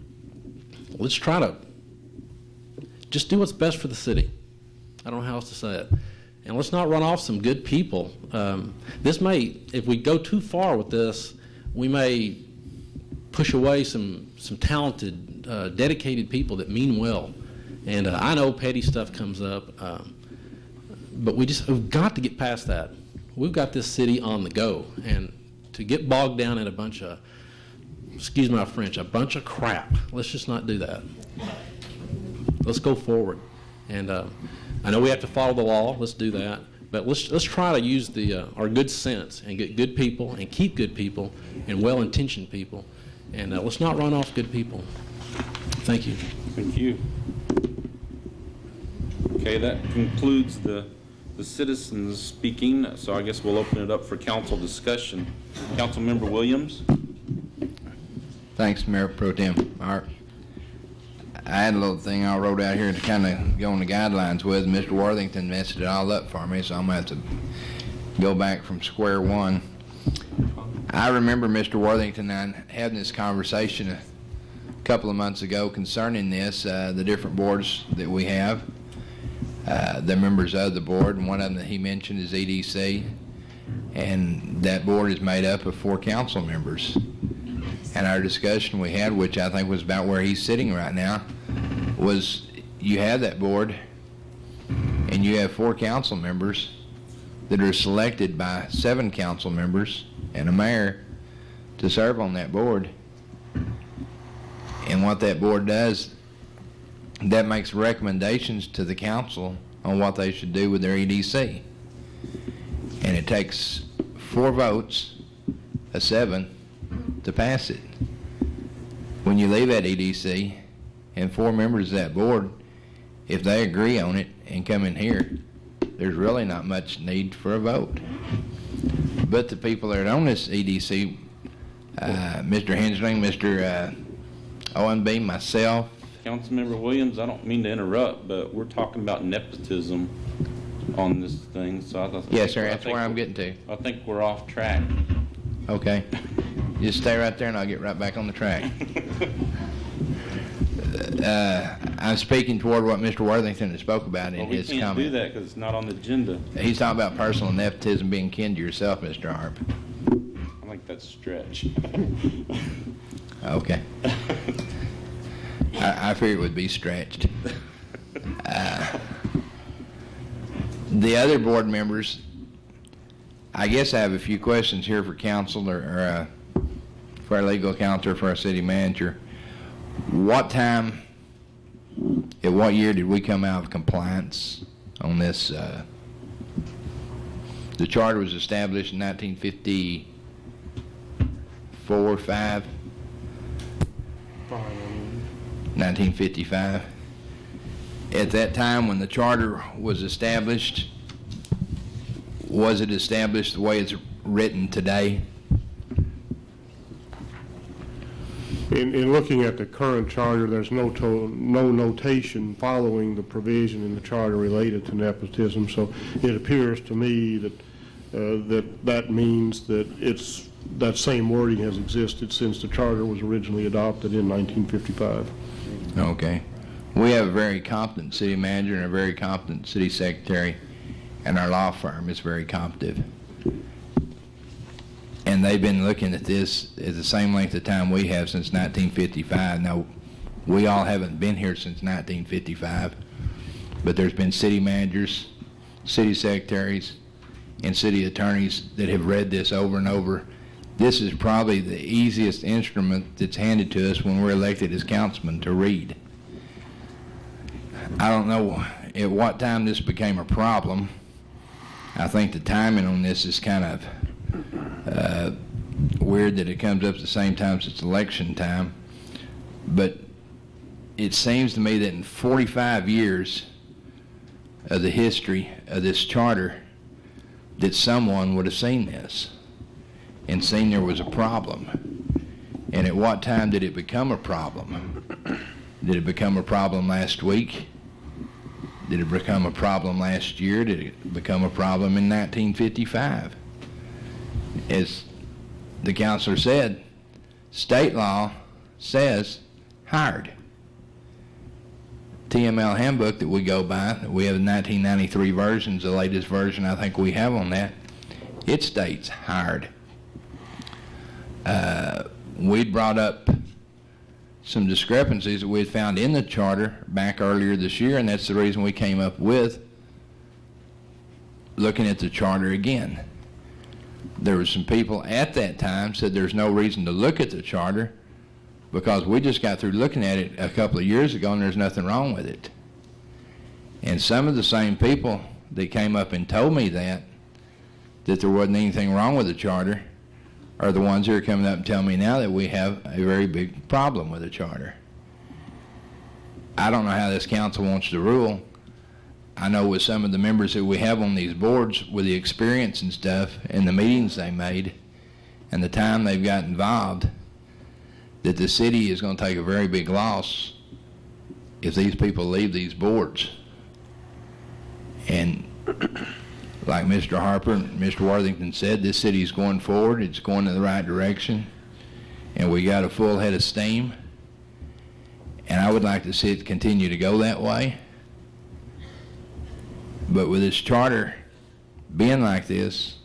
Let's try to just do what's best for the city. I don't know how else to say it. And let's not run off some good people. If we go too far with this, we may push away some talented, dedicated people that mean well. And I know petty stuff comes up, but we've got to get past that. We've got this city on the go, and to get bogged down in a bunch of, excuse my French, a bunch of crap. Let's just not do that. Let's go forward. And I know we have to follow the law. Let's do that. But let's try to use our good sense and get good people and keep good people and well-intentioned people. And let's not run off good people. Thank you. Thank you. Okay, that concludes the citizens speaking. So I guess we'll open it up for council discussion. Councilmember Williams. Thanks, Mayor Pro Tem. I had a little thing I wrote out here to kind of go on the guidelines with. Mr. Worthington messed it all up for me, so I'm going to have to go back from square one. I remember Mr. Worthington and I having this conversation a couple of months ago concerning this, the different boards that we have, the members of the board, and one of them that he mentioned is EDC, and that board is made up of 4 council members. And our discussion we had, which I think was about where he's sitting right now, was you have that board and you have 4 council members that are selected by 7 council members and a mayor to serve on that board. And what that board does, that makes recommendations to the council on what they should do with their EDC. And it takes 4 votes of 7 to pass it. When you leave that EDC and 4 members of that board, if they agree on it and come in here, there's really not much need for a vote. But the people that are on this EDC, Mr. Hensling, Mr. OMB, myself. Councilmember Williams, I don't mean to interrupt, but we're talking about nepotism on this thing. So Yes, sir, that's where I'm getting to. I think we're off track. Okay. Just stay right there and I'll get right back on the track. I'm speaking toward what Mr. Worthington has spoke about in his comment. We can't do that because it's not on the agenda. He's talking about personal nepotism being kin to yourself, Mr. Harp. I think that's a stretch. Okay. I figured it would be stretched. The other board members, I guess I have a few questions here for council or for our legal counsel or for our city manager. What time, at what year did we come out of compliance on this? The charter was established in 1954 or 5? 1955. At that time when the charter was established, was it established the way it's written today? In looking at the current charter, there's no notation following the provision in the charter related to nepotism. So it appears to me that that means that that same wording has existed since the charter was originally adopted in 1955. Okay. We have a very competent city manager and a very competent city secretary, and our law firm is very competent. And they've been looking at this at the same length of time we have since 1955. Now, we all haven't been here since 1955, but there's been city managers, city secretaries, and city attorneys that have read this over and over. This is probably the easiest instrument that's handed to us when we're elected as councilmen to read. I don't know at what time this became a problem. I think the timing on this is kind of weird that it comes up at the same time as it's election time. But it seems to me that in 45 years of the history of this charter, that someone would have seen this and seen there was a problem. And at what time did it become a problem? Did it become a problem last week? Did it become a problem last year? Did it become a problem in 1955? As the counselor said, state law says hired. TML handbook that we go by, we have the 1993 versions, the latest version I think we have on that, it states hired. We brought up some discrepancies that we had found in the charter back earlier this year, and that's the reason we came up with looking at the charter again. There were some people at that time said there's no reason to look at the charter because we just got through looking at it a couple of years ago and there's nothing wrong with it. And some of the same people that came up and told me that there wasn't anything wrong with the charter are the ones that are coming up and telling me now that we have a very big problem with the charter. I don't know how this council wants to rule. I know with some of the members that we have on these boards, with the experience and stuff and the meetings they made and the time they've got involved, that the city is going to take a very big loss if these people leave these boards. And like Mr. Harper and Mr. Worthington said, this city is going forward. It's going in the right direction. And we got a full head of steam. And I would like to see it continue to go that way. But with this charter being like this,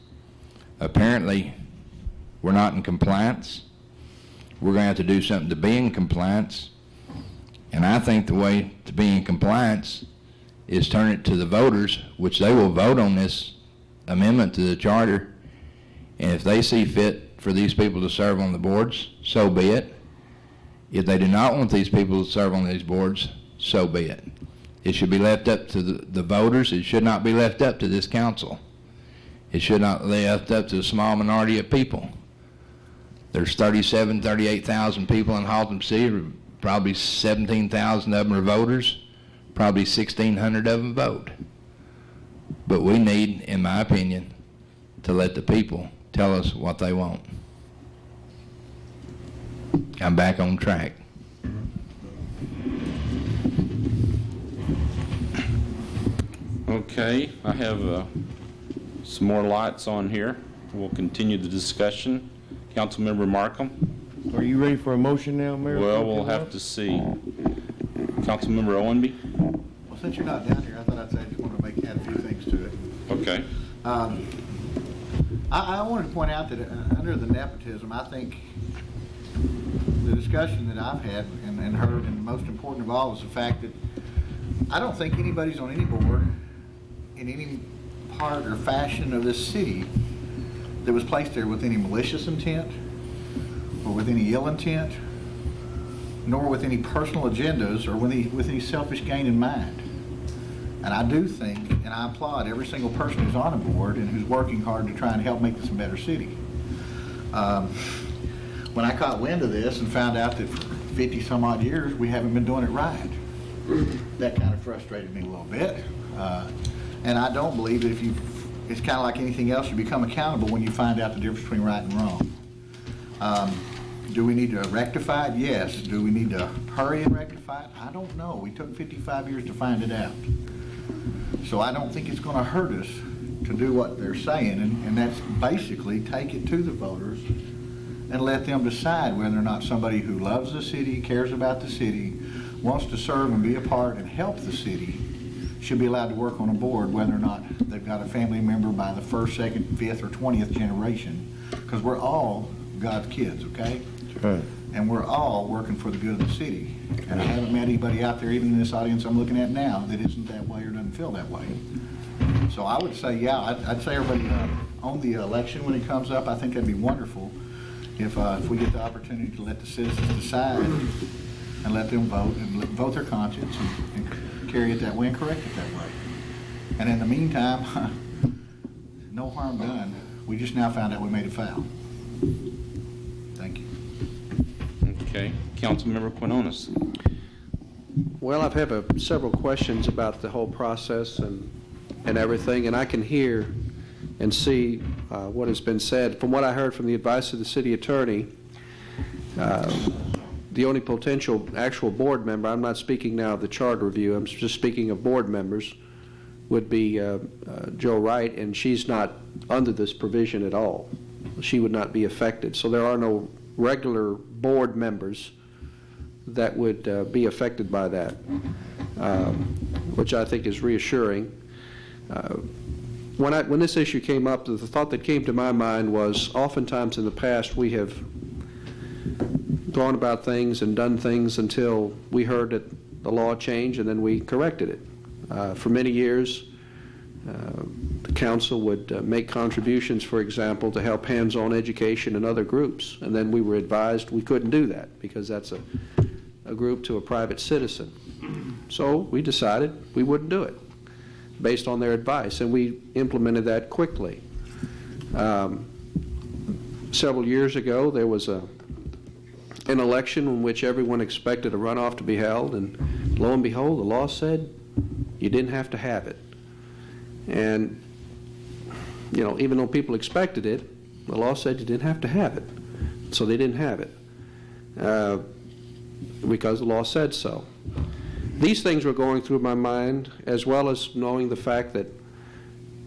apparently we're not in compliance. We're going to have to do something to be in compliance. And I think the way to be in compliance is turn it to the voters, which they will vote on this amendment to the charter. And if they see fit for these people to serve on the boards, so be it. If they do not want these people to serve on these boards, so be it. It should be left up to the voters. It should not be left up to this council. It should not be left up to a small minority of people. There's 38,000 people in Haltom City. Probably 17,000 of them are voters. Probably 1,600 of them vote. But we need, in my opinion, to let the people tell us what they want. I'm back on track. Okay, I have some more lights on here. We'll continue the discussion. Councilmember Markham. Are you ready for a motion now, Mayor? Well, we'll have to see. Councilmember Owenby. Well, since you're not down here, I thought I'd say I just want to add a few things to it. Okay. I wanted to point out that under the nepotism, I think the discussion that I've had and heard, and most important of all, is the fact that I don't think anybody's on any board in any part or fashion of this city that was placed there with any malicious intent or with any ill intent, nor with any personal agendas or with any selfish gain in mind. And I do think, and I applaud every single person who's on a board and who's working hard to try and help make this a better city. When I caught wind of this and found out that for 50 some odd years we haven't been doing it right, that kind of frustrated me a little bit. And I don't believe that it's kind of like anything else, you become accountable when you find out the difference between right and wrong. Do we need to rectify it? Yes. Do we need to hurry and rectify it? I don't know. We took 55 years to find it out. So I don't think it's going to hurt us to do what they're saying, and that's basically take it to the voters and let them decide whether or not somebody who loves the city, cares about the city, wants to serve and be a part and help the city should be allowed to work on a board, whether or not they've got a family member by the 1st, 2nd, 5th, or 20th generation, because we're all God's kids, okay? Right. And we're all working for the good of the city. And I haven't met anybody out there, even in this audience I'm looking at now, that isn't that way or doesn't feel that way. So I would say, yeah, I'd say everybody on the election when it comes up. I think that'd be wonderful if we get the opportunity to let the citizens decide and let them vote and vote their conscience and carry it that way and correct it that way. And in the meantime, no harm done. We just now found out we made a foul. Thank you. Okay. Councilmember Quinones. Well, I've had several questions about the whole process and everything, and I can hear and see what has been said. From what I heard from the advice of the city attorney, the only potential actual board member, I'm not speaking now of the charter review, I'm just speaking of board members, would be Joe Wright, and she's not under this provision at all. She would not be affected. So there are no regular board members that would be affected by that, which I think is reassuring. When this issue came up, the thought that came to my mind was oftentimes in the past we have gone about things and done things until we heard that the law changed and then we corrected it. For many years, the council would make contributions, for example, to help hands-on education in other groups, and then we were advised we couldn't do that because that's a group to a private citizen. So we decided we wouldn't do it based on their advice, and we implemented that quickly. Several years ago, there was an election in which everyone expected a runoff to be held, and lo and behold, the law said you didn't have to have it. And, you know, even though people expected it, the law said you didn't have to have it. So they didn't have it because the law said so. These things were going through my mind, as well as knowing the fact that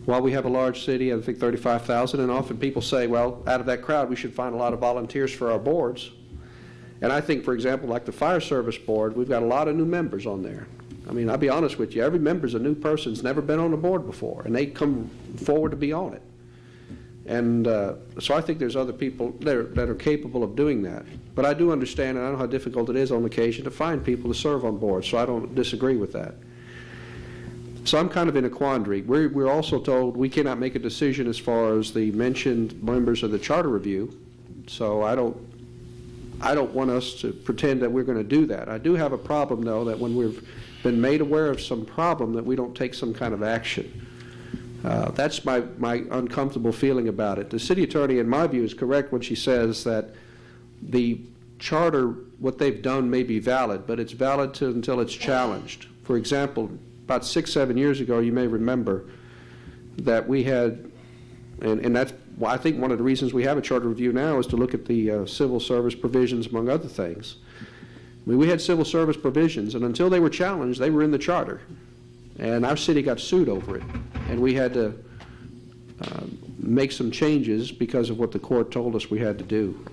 while we have a large city, I think 35,000, and often people say, well, out of that crowd, we should find a lot of volunteers for our boards. And I think, for example, like the fire service board, we've got a lot of new members on there. I mean, I'll be honest with you, every member's a new person who's never been on the board before, and they come forward to be on it. And so I think there's other people that are capable of doing that. But I do understand, and I know how difficult it is on occasion to find people to serve on boards, so I don't disagree with that. So I'm kind of in a quandary. We're also told we cannot make a decision as far as the mentioned members of the charter review, so I don't want us to pretend that we're going to do that. I do have a problem, though, that when we've been made aware of some problem, that we don't take some kind of action. That's my uncomfortable feeling about it. The city attorney, in my view, is correct when she says that the charter, what they've done may be valid, but it's valid until it's challenged. For example, about 6-7 years ago, you may remember that we had, and that's why I think one of the reasons we have a charter review now is to look at the civil service provisions, among other things. I mean, we had civil service provisions, and until they were challenged, they were in the charter. And our city got sued over it, and we had to make some changes because of what the court told us we had to do.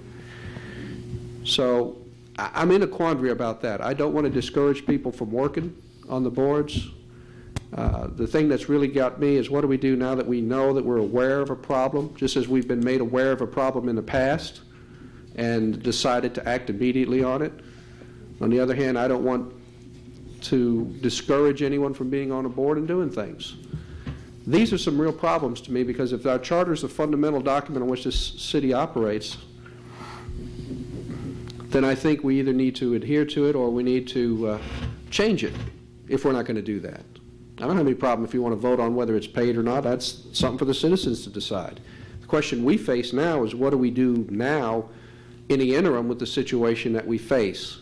So I'm in a quandary about that. I don't want to discourage people from working on the boards. The thing that's really got me is what do we do now that we know that we're aware of a problem, just as we've been made aware of a problem in the past and decided to act immediately on it. On the other hand, I don't want to discourage anyone from being on a board and doing things. These are some real problems to me because if our charter is the fundamental document on which this city operates, then I think we either need to adhere to it or we need to change it if we're not going to do that. I don't have any problem if you want to vote on whether it's paid or not. That's something for the citizens to decide. The question we face now is what do we do now in the interim with the situation that we face?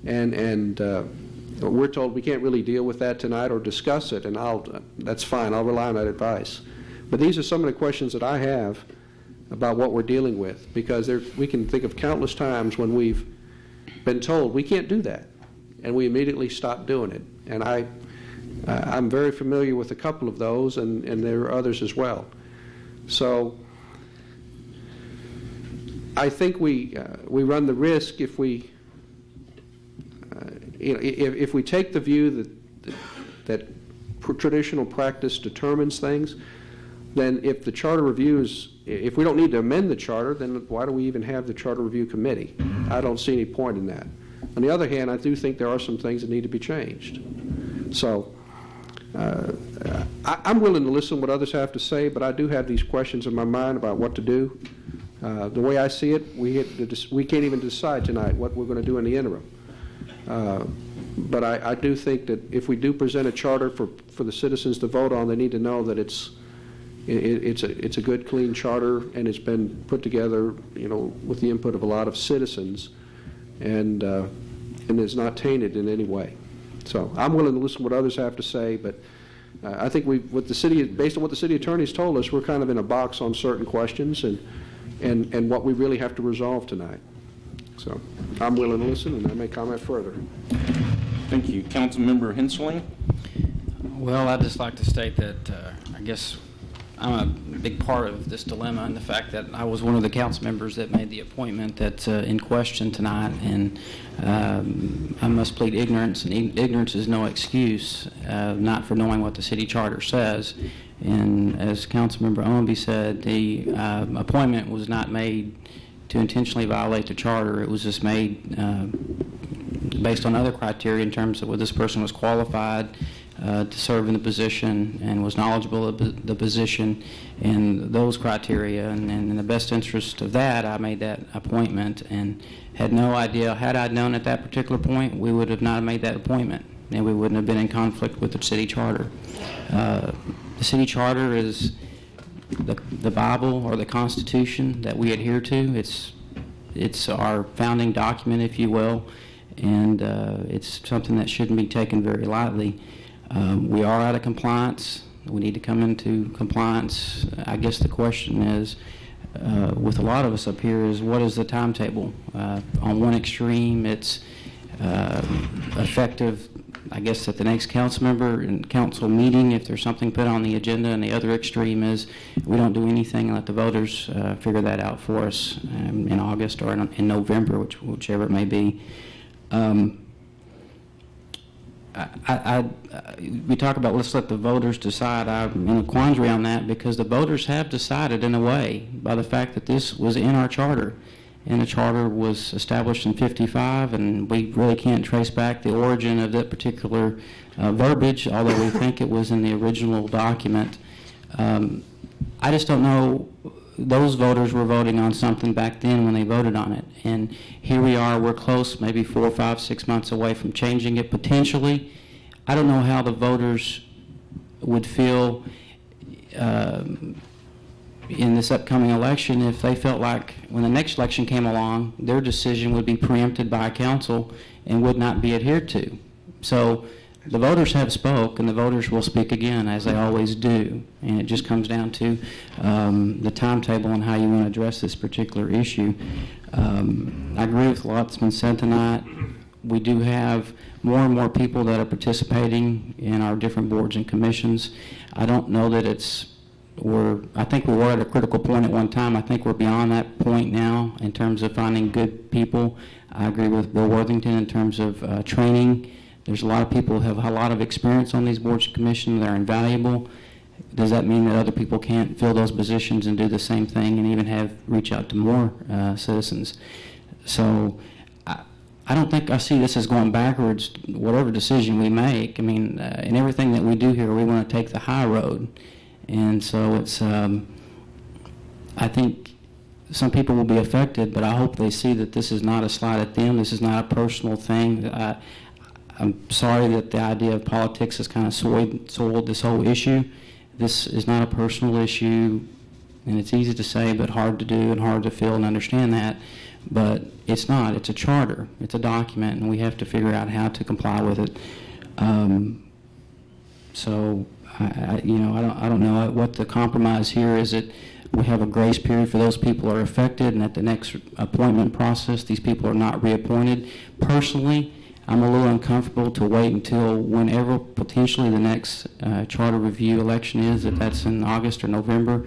And we're told we can't really deal with that tonight or discuss it, and that's fine. I'll rely on that advice. But these are some of the questions that I have about what we're dealing with, because we can think of countless times when we've been told we can't do that, and we immediately stop doing it. And I'm very familiar with a couple of those, and there are others as well. So I think we run the risk if we if we take the view that traditional practice determines things, then if the charter review if we don't need to amend the charter, then why do we even have the charter review committee? I don't see any point in that. On the other hand, I do think there are some things that need to be changed. So I'm willing to listen to what others have to say, but I do have these questions in my mind about what to do. The way I see it, we can't even decide tonight what we're going to do in the interim. But I do think that if we do present a charter for the citizens to vote on, they need to know that it's a good, clean charter, and it's been put together, with the input of a lot of citizens, and is not tainted in any way. So I'm willing to listen to what others have to say, but I think based on what the city attorney's told us, we're kind of in a box on certain questions and what we really have to resolve tonight. So I'm willing to listen, and I may comment further. Thank you. Councilmember Henseling? Well, I'd just like to state that I guess I'm a big part of this dilemma, and the fact that I was one of the council members that made the appointment that's in question tonight, and I must plead ignorance, and ignorance is no excuse, not for knowing what the city charter says. And as Councilmember Owenby said, the appointment was not made to intentionally violate the charter. It was just made based on other criteria in terms of whether this person was qualified to serve in the position and was knowledgeable of the position and those criteria. And in the best interest of that, I made that appointment and had no idea. Had I known at that particular point, we would have not made that appointment, and we wouldn't have been in conflict with the city charter. The city charter is the Bible or the Constitution that we adhere to. It's our founding document, if you will, and it's something that shouldn't be taken very lightly. We are out of compliance. We need to come into compliance. I guess the question is, with a lot of us up here, is what is the timetable? On one extreme, it's effective, I guess, at the next council member and council meeting if there's something put on the agenda, and the other extreme is we don't do anything and let the voters figure that out for us in August or in November, whichever it may be. We talk about let's let the voters decide. I'm in a quandary on that because the voters have decided in a way by the fact that this was in our charter. And the charter was established in '55, and we really can't trace back the origin of that particular verbiage, although we think it was in the original document. I just don't know. Those voters were voting on something back then when they voted on it. And here we are, we're close, maybe 4, 5, 6 months away from changing it potentially. I don't know how the voters would feel in this upcoming election if they felt like when the next election came along, their decision would be preempted by council and would not be adhered to. So the voters have spoke, and the voters will speak again, as they always do. And it just comes down to the timetable and how you want to address this particular issue. I agree with a lot that's been said tonight. We do have more and more people that are participating in our different boards and commissions. I don't know that I think we were at a critical point at one time. I think we're beyond that point now in terms of finding good people. I agree with Bill Worthington in terms of training. There's a lot of people who have a lot of experience on these boards and commissions. They're invaluable. Does that mean that other people can't fill those positions and do the same thing and even reach out to more citizens? So I don't think I see this as going backwards, whatever decision we make. I mean, in everything that we do here, we want to take the high road. And so it's, I think some people will be affected, but I hope they see that this is not a slight at them. This is not a personal thing. I'm sorry that the idea of politics has kind of soiled this whole issue. This is not a personal issue, and it's easy to say, but hard to do and hard to feel and understand that. But it's not. It's a charter. It's a document, and we have to figure out how to comply with it. So I don't know what the compromise here is. That we have a grace period for those people who are affected, and at the next appointment process, these people are not reappointed. Personally, I'm a little uncomfortable to wait until whenever potentially the next charter review election is, if that's in August or November.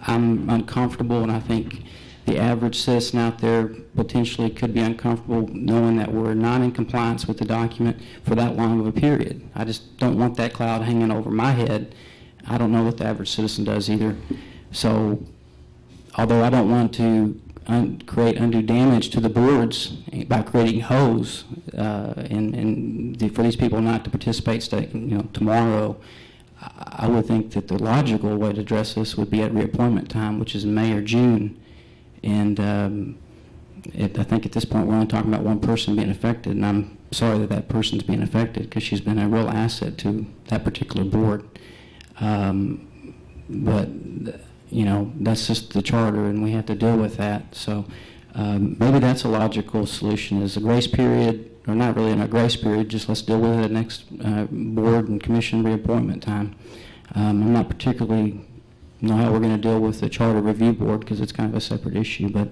I'm uncomfortable, and I think the average citizen out there potentially could be uncomfortable knowing that we're not in compliance with the document for that long of a period. I just don't want that cloud hanging over my head. I don't know what the average citizen does either. So, although I don't want to create undue damage to the boards by creating holes, for these people not to participate tomorrow, I would think that the logical way to address this would be at reappointment time, which is May or June. And I think at this point we're only talking about one person being affected, and I'm sorry that that person's being affected because she's been a real asset to that particular board. But that's just the charter, and we have to deal with that. So maybe that's a logical solution: is a grace period, or not really in a grace period. Just let's deal with it at next board and commission reappointment time. I'm not particularly know how we're going to deal with the charter review board because it's kind of a separate issue. But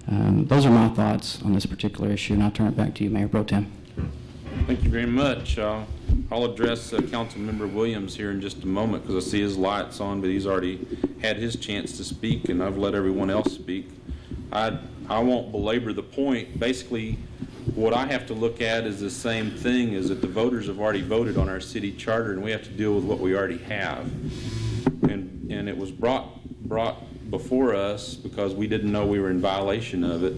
those are my thoughts on this particular issue, and I'll turn it back to you, Mayor Pro Tem. Thank you very much. I'll address Councilmember Williams here in just a moment because I see his light's on, but he's already had his chance to speak, and I've let everyone else speak. I won't belabor the point. Basically, what I have to look at is the same thing, is that the voters have already voted on our city charter, and we have to deal with what we already have. And it was brought before us because we didn't know we were in violation of it.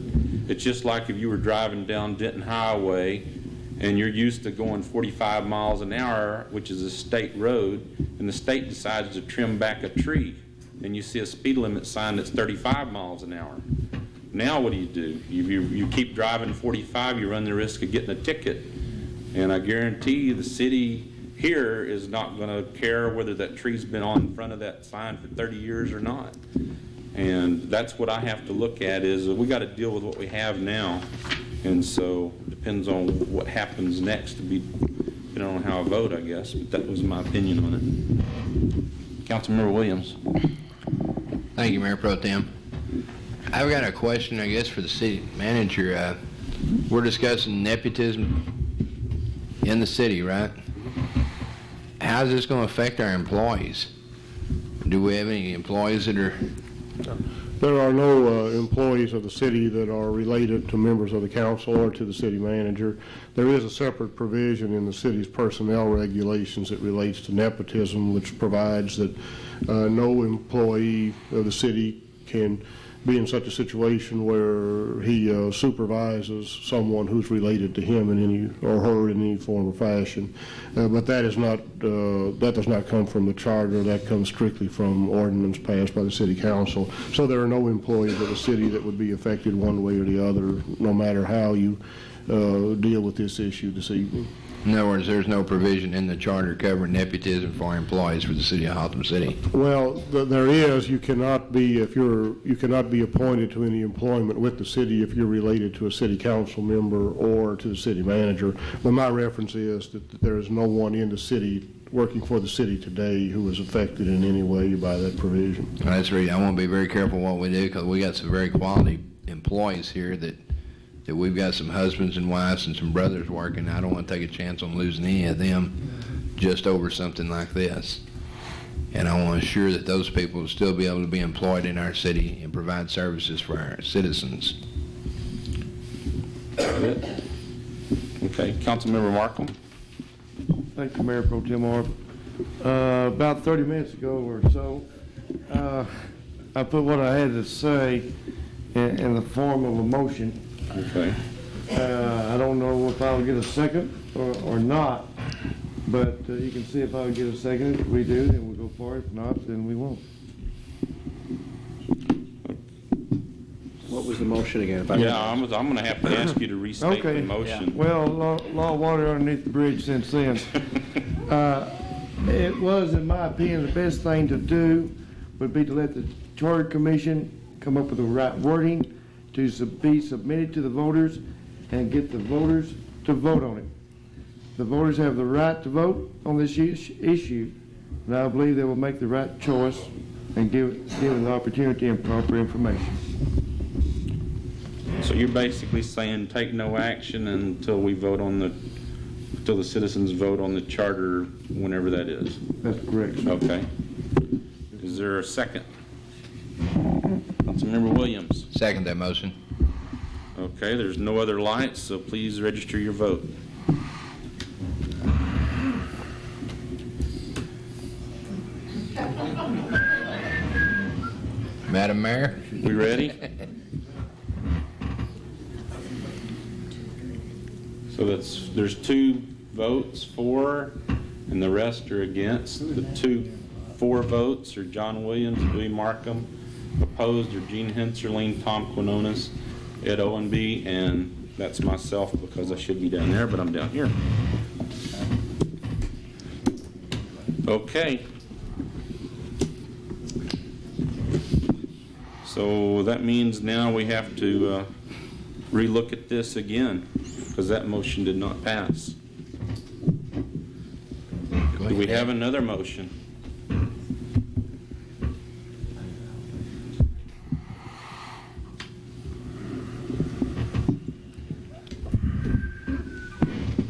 It's just like if you were driving down Denton Highway and you're used to going 45 miles an hour, which is a state road, and the state decides to trim back a tree, and you see a speed limit sign that's 35 miles an hour. Now what do? You keep driving 45, you run the risk of getting a ticket. And I guarantee you the city here is not going to care whether that tree's been on front of that sign for 30 years or not. And that's what I have to look at, is we got to deal with what we have now. And so it depends on what happens next to be, depending on how I vote, I guess. But that was my opinion on it. Councilmember Williams. Thank you, Mayor Pro Tem. I've got a question, I guess, for the city manager. We're discussing nepotism in the city, right? How's this going to affect our employees? Do we have any employees that are... There are no employees of the city that are related to members of the council or to the city manager. There is a separate provision in the city's personnel regulations that relates to nepotism, which provides that no employee of the city can be in such a situation where he supervises someone who's related to him in any or her in any form or fashion. But that is not that does not come from the charter. That comes strictly from ordinance passed by the city council. So there are no employees of the city that would be affected one way or the other, no matter how you deal with this issue this evening. In other words, there's no provision in the charter covering nepotism for employees for the city of Haltom City. Well, there is. You cannot be appointed to any employment with the city if you're related to a city council member or to the city manager. But my reference is that there is no one in the city working for the city today who is affected in any way by that provision. That's right. I want to be very careful what we do because we got some very quality employees here that we've got some husbands and wives and some brothers working. I don't want to take a chance on losing any of them just over something like this. And I want to assure that those people will still be able to be employed in our city and provide services for our citizens. Okay, Councilmember Markham. Thank you, Mayor Pro Tem Arp. About 30 minutes ago or so, I put what I had to say in the form of a motion. Okay. I don't know if I'll get a second or not, but you can see if I'll get a second. If we do, then we'll go for it. If not, then we won't. What was the motion again? I'm going to have to ask you to restate the motion. Yeah. Well, law of water underneath the bridge since then. It was, in my opinion, the best thing to do would be to let the Charter Commission come up with the right wording to be submitted to the voters and get the voters to vote on it. The voters have the right to vote on this issue, and I believe they will make the right choice and give them the opportunity and proper information. So you're basically saying take no action until the citizens vote on the charter, whenever that is? That's correct, sir. Okay. Is there a second? Councilmember Williams. Second that motion. Okay, there's no other lights, so please register your vote. Madam Mayor? We ready? So there's 2 votes for, and the rest are against. The 2 for votes are John Williams, Louis Markham. Opposed are Gene Henserling, Tom Quinones, Ed Owenby, and that's myself because I should be down there, but I'm down here. Okay. So that means now we have to relook at this again because that motion did not pass. Do we have another motion?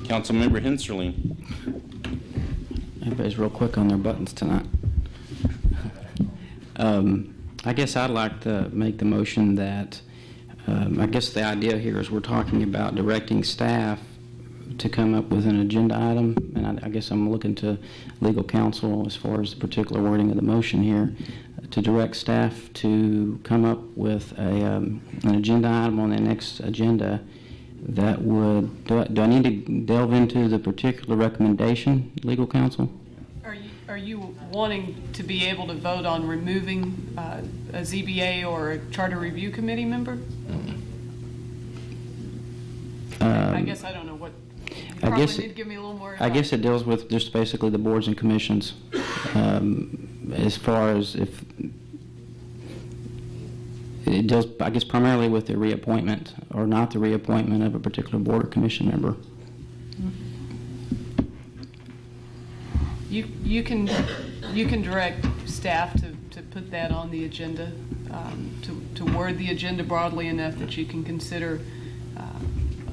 Councilmember Henserling. Everybody's real quick on their buttons tonight. I guess I'd like to make the motion that, I guess the idea here is we're talking about directing staff to come up with an agenda item, and I guess I'm looking to legal counsel as far as the particular wording of the motion here, to direct staff to come up with an agenda item on the next agenda that would, do I need to delve into the particular recommendation, legal counsel? Are you wanting to be able to vote on removing a ZBA or a Charter Review Committee member? I guess I don't know what. You probably need to give me a little more advice. I guess it deals with just basically the boards and commissions, as far as if it deals, I guess, primarily with the reappointment or not the reappointment of a particular board or commission member. You can direct staff to put that on the agenda, to word the agenda broadly enough that you can consider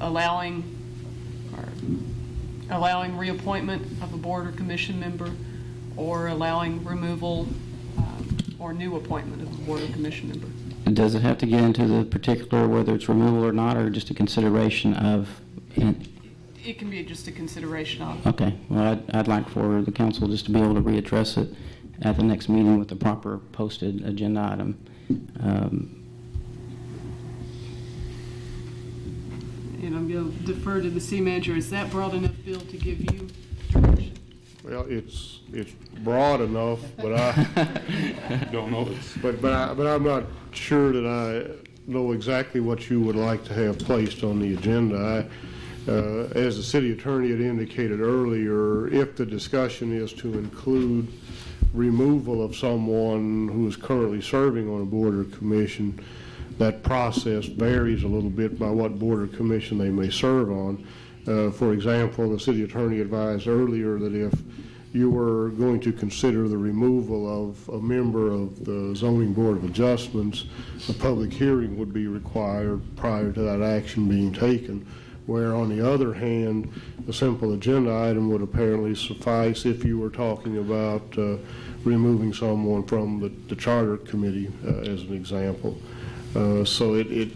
allowing reappointment of a board or commission member, or allowing removal or new appointment of a board or commission member. Does it have to get into the particular whether it's removal or not, or just a consideration of? It can be just a consideration of. Okay. Well, I'd like for the council just to be able to readdress it at the next meeting with the proper posted agenda item. And I'm going to defer to the city manager. Is that broad enough, Bill, to give you direction? Well, it's broad enough, but I don't know. But I'm not sure that I know exactly what you would like to have placed on the agenda. As the city attorney had indicated earlier, if the discussion is to include removal of someone who is currently serving on a board or commission, that process varies a little bit by what board or commission they may serve on. For example, the city attorney advised earlier that if you were going to consider the removal of a member of the Zoning Board of Adjustments, a public hearing would be required prior to that action being taken. Where on the other hand, a simple agenda item would apparently suffice if you were talking about removing someone from the Charter Committee, as an example. So it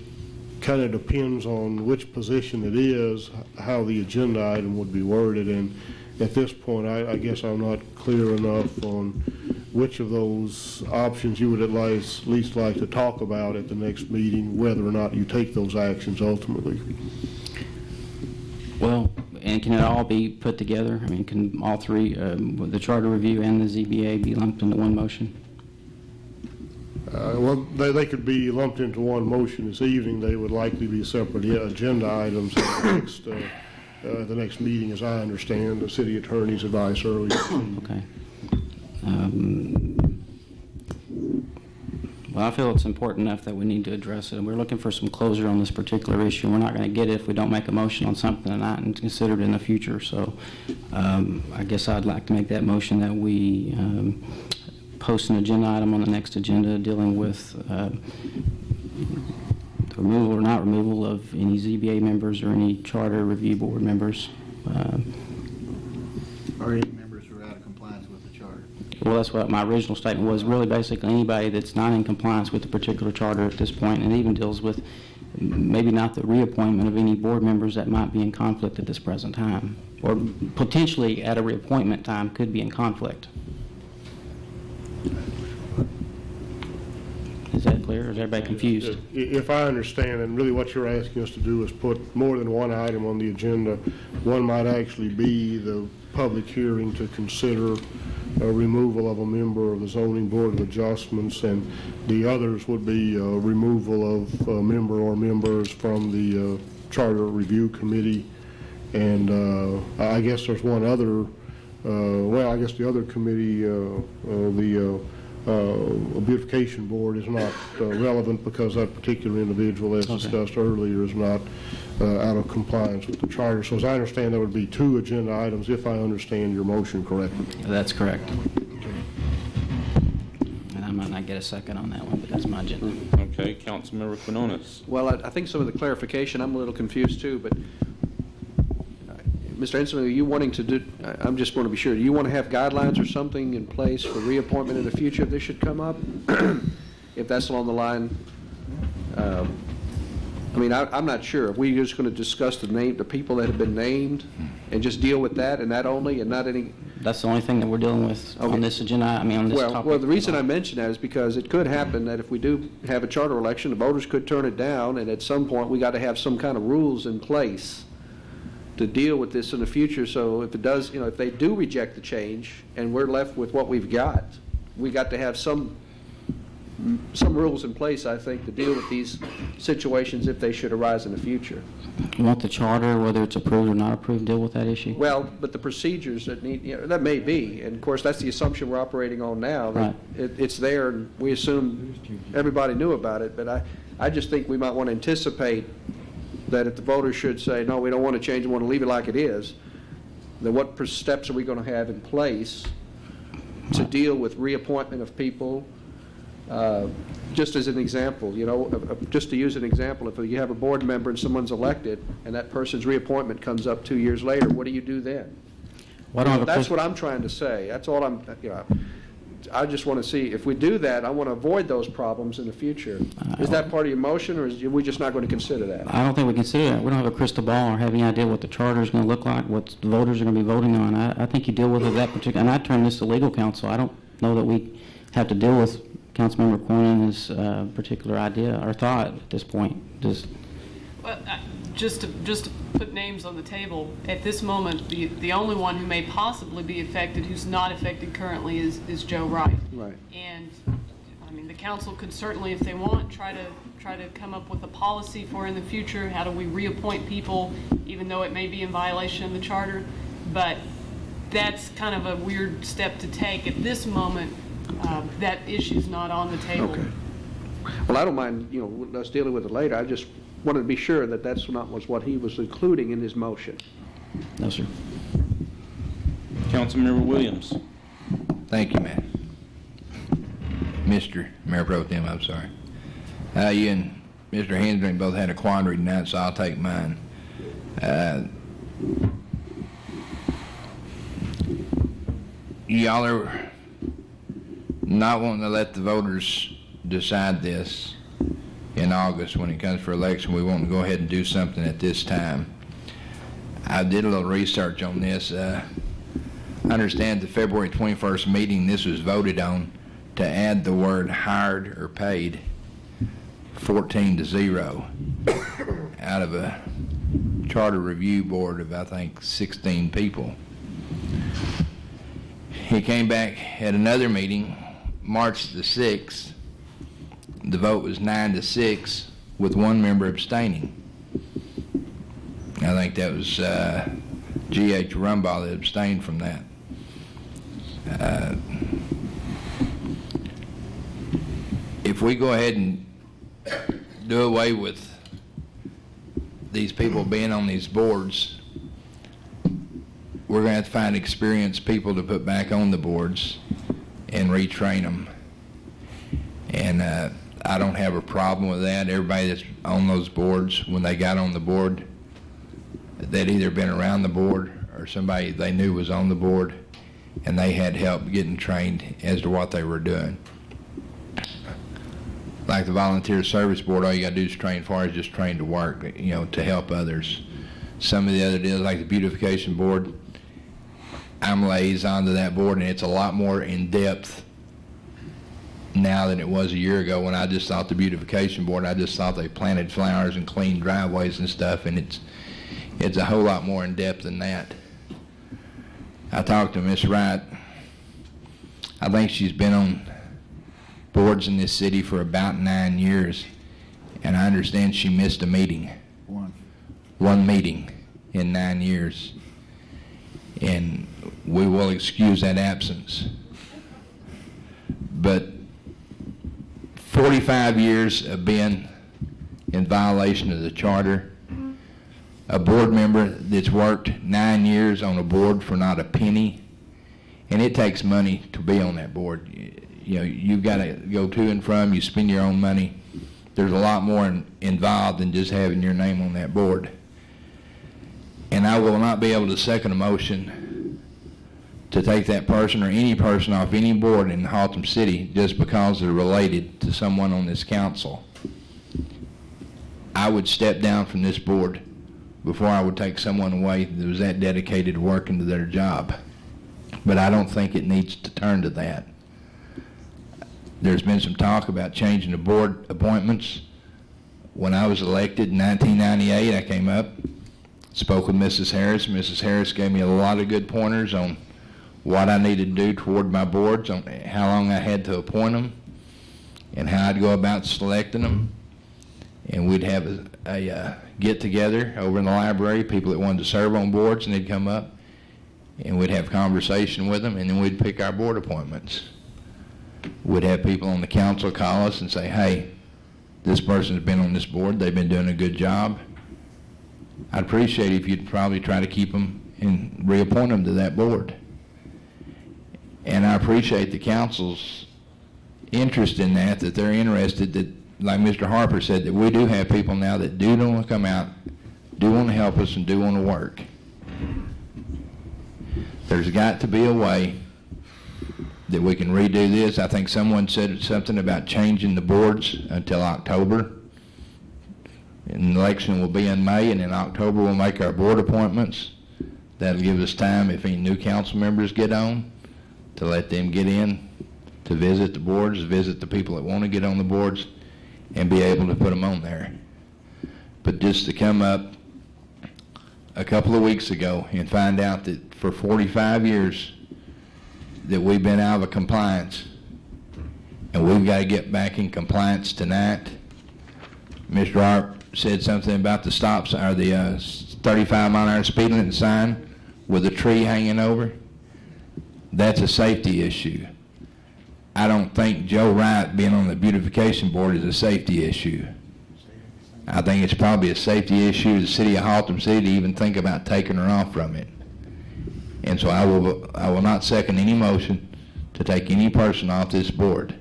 kind of depends on which position it is, how the agenda item would be worded, and at this point, I guess I'm not clear enough on which of those options you would at least like to talk about at the next meeting, whether or not you take those actions ultimately. Well, and can it all be put together? I mean, can all three, the Charter Review and the ZBA, be lumped into one motion? Well, they could be lumped into one motion this evening. They would likely be separate agenda items at the next meeting, as I understand the city attorney's advice earlier. Okay. Well, I feel it's important enough that we need to address it, and we're looking for some closure on this particular issue. We're not going to get it if we don't make a motion on something tonight and consider it in the future. So I guess I'd like to make that motion that we post an agenda item on the next agenda dealing with the removal or not removal of any ZBA members or any Charter Review Board members. Or any members who are out of compliance with the charter. Well, that's what my original statement was, really basically anybody that's not in compliance with the particular charter at this point, and it even deals with maybe not the reappointment of any board members that might be in conflict at this present time, or potentially at a reappointment time could be in conflict. Is that clear, or is everybody confused? If I understand, and really what you're asking us to do is put more than one item on the agenda. One might actually be the public hearing to consider removal of a member of the Zoning Board of Adjustments, and the others would be removal of a member or members from the Charter Review Committee. And I guess there's one other, well, I guess the other committee, the Beautification Board is not relevant because that particular individual, as discussed earlier, is not out of compliance with the charter. So as I understand, there would be 2 agenda items, if I understand your motion correctly. That's correct. And I might not get a second on that one, but that's my agenda. Okay, Councilmember Quinones. Well, I think some of the clarification, I'm a little confused too, but Mr. Ensign, are you wanting to do, I'm just want to be sure, do you want to have guidelines or something in place for reappointment in the future if this should come up? If that's along the line, I mean, I'm not sure. Are we just going to discuss the people that have been named and just deal with that and that only and not any? That's the only thing that we're dealing with on this agenda, I mean, on this topic. Well, the reason I mention that is because it could happen that if we do have a charter election, the voters could turn it down, and at some point we got to have some kind of rules in place to deal with this in the future. So if it does, if they do reject the change and we're left with what we've got, we got to have some rules in place, I think, to deal with these situations if they should arise in the future. You want the charter, whether it's approved or not approved, deal with that issue? Well, but the procedures that need, that may be, and of course that's the assumption we're operating on now. That it's there, and we assume everybody knew about it. But I just think we might want to anticipate that if the voters should say, no, we don't want to change, we want to leave it like it is, then what steps are we going to have in place to deal with reappointment of people? Just as an example, just to use an example, if you have a board member and someone's elected and that person's reappointment comes up 2 years later, what do you do then? That's what I'm trying to say. That's all I just want to see, if we do that, I want to avoid those problems in the future. Is that part of your motion, or are we just not going to consider that? I don't think we consider that. We don't have a crystal ball or have any idea what the charter is going to look like, what the voters are going to be voting on. I think you deal with it that particular, and I turn this to legal counsel. I don't know that we have to deal with Councilmember Cornyn's particular idea or thought at this point. Well, just to put names on the table, at this moment, the only one who may possibly be affected, who's not affected currently, is Joe Wright. Right. And I mean, the council could certainly, if they want, try to come up with a policy for in the future. How do we reappoint people, even though it may be in violation of the charter? But that's kind of a weird step to take at this moment. That issue's not on the table. Okay. Well, I don't mind, us dealing with it later. I just wanted to be sure that that's not what he was including in his motion. No, sir. Councilmember Williams. Thank you, man. Mr. Mayor Pro Tem, I'm sorry. You and Mr. Hendry both had a quandary tonight, so I'll take mine. Y'all are not wanting to let the voters decide this in August when it comes for election. We want to go ahead and do something at this time. I did a little research on this. I understand the February 21st meeting, this was voted on to add the word hired or paid 14-0 out of a charter review board of, I think, 16 people. He came back at another meeting, March the 6th. The vote was 9-6 with one member abstaining. I think that was G.H. Rumbaugh that abstained from that. If we go ahead and do away with these people being on these boards, we're going to have to find experienced people to put back on the boards and retrain them. And I don't have a problem with that. Everybody that's on those boards, when they got on the board, they'd either been around the board or somebody they knew was on the board, and they had help getting trained as to what they were doing. Like the Volunteer Service Board, all you got to do is train for is just train to work, to help others. Some of the other deals, like the Beautification Board, I'm liaison to that board, and it's a lot more in-depth now than it was a year ago when I just thought the beautification board, I just thought they planted flowers and cleaned driveways and stuff, and it's a whole lot more in depth than that. I talked to Miss Wright. I think she's been on boards in this city for about 9 years, and I understand she missed a meeting. One meeting in 9 years. And we will excuse that absence. But 45 years of being in violation of the charter, a board member that's worked 9 years on a board for not a penny, and it takes money to be on that board. You know, you've got to go to and from, you spend your own money. There's a lot more involved than just having your name on that board. And I will not be able to second a motion to take that person or any person off any board in Haltom City just because they're related to someone on this council. I would step down from this board before I would take someone away that was that dedicated to working to their job. But I don't think it needs to turn to that. There's been some talk about changing the board appointments. When I was elected in 1998, I came up, spoke with Mrs. Harris. Mrs. Harris gave me a lot of good pointers on what I needed to do toward my boards, on how long I had to appoint them, and how I'd go about selecting them. And we'd have a get-together over in the library, people that wanted to serve on boards, and they'd come up, and we'd have conversation with them, and then we'd pick our board appointments. We'd have people on the council call us and say, hey, this person's been on this board, they've been doing a good job. I'd appreciate it if you'd probably try to keep them and reappoint them to that board. And I appreciate the council's interest in that they're interested, that, like Mr. Harper said, that we do have people now that do want to come out, do want to help us, and do want to work. There's got to be a way that we can redo this. I think someone said something about changing the boards until October. An election will be in May, and in October we'll make our board appointments. That'll give us time, if any new council members get on, to let them get in, to visit the boards, visit the people that want to get on the boards, and be able to put them on there. But just to come up a couple of weeks ago and find out that for 45 years that we've been out of compliance, and we've got to get back in compliance tonight. Mr. Hart said something about the stop sign, or the 35 mile an hour speed limit sign with a tree hanging over. That's a safety issue. I don't think Joe Wright being on the beautification board is a safety issue. I think it's probably a safety issue to the city of Haltom City to even think about taking her off from it. And so I will not second any motion to take any person off this board.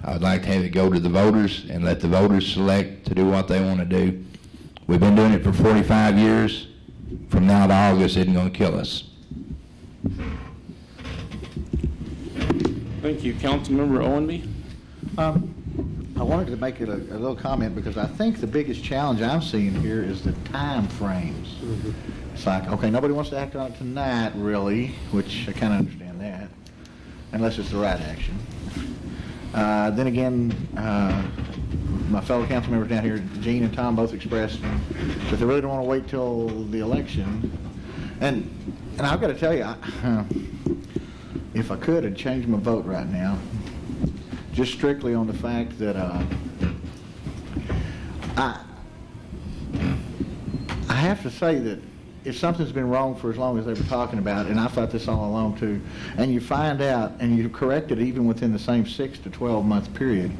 I would like to have it go to the voters and let the voters select to do what they want to do. We've been doing it for 45 years. From now to August, it isn't going to kill us. Thank you. Councilmember Owenby? I wanted to make a little comment because I think the biggest challenge I'm seeing here is the time frames. It's like, okay, nobody wants to act on it tonight, really, which I kind of understand that, unless it's the right action. Then again, my fellow council members down here, Gene and Tom, both expressed that they really don't want to wait till the election. And I've got to tell you, if I could, I'd change my vote right now, just strictly on the fact that I have to say that if something's been wrong for as long as they were talking about, and I thought this all along too, and you find out and you correct it even within the same 6 to 12 month period,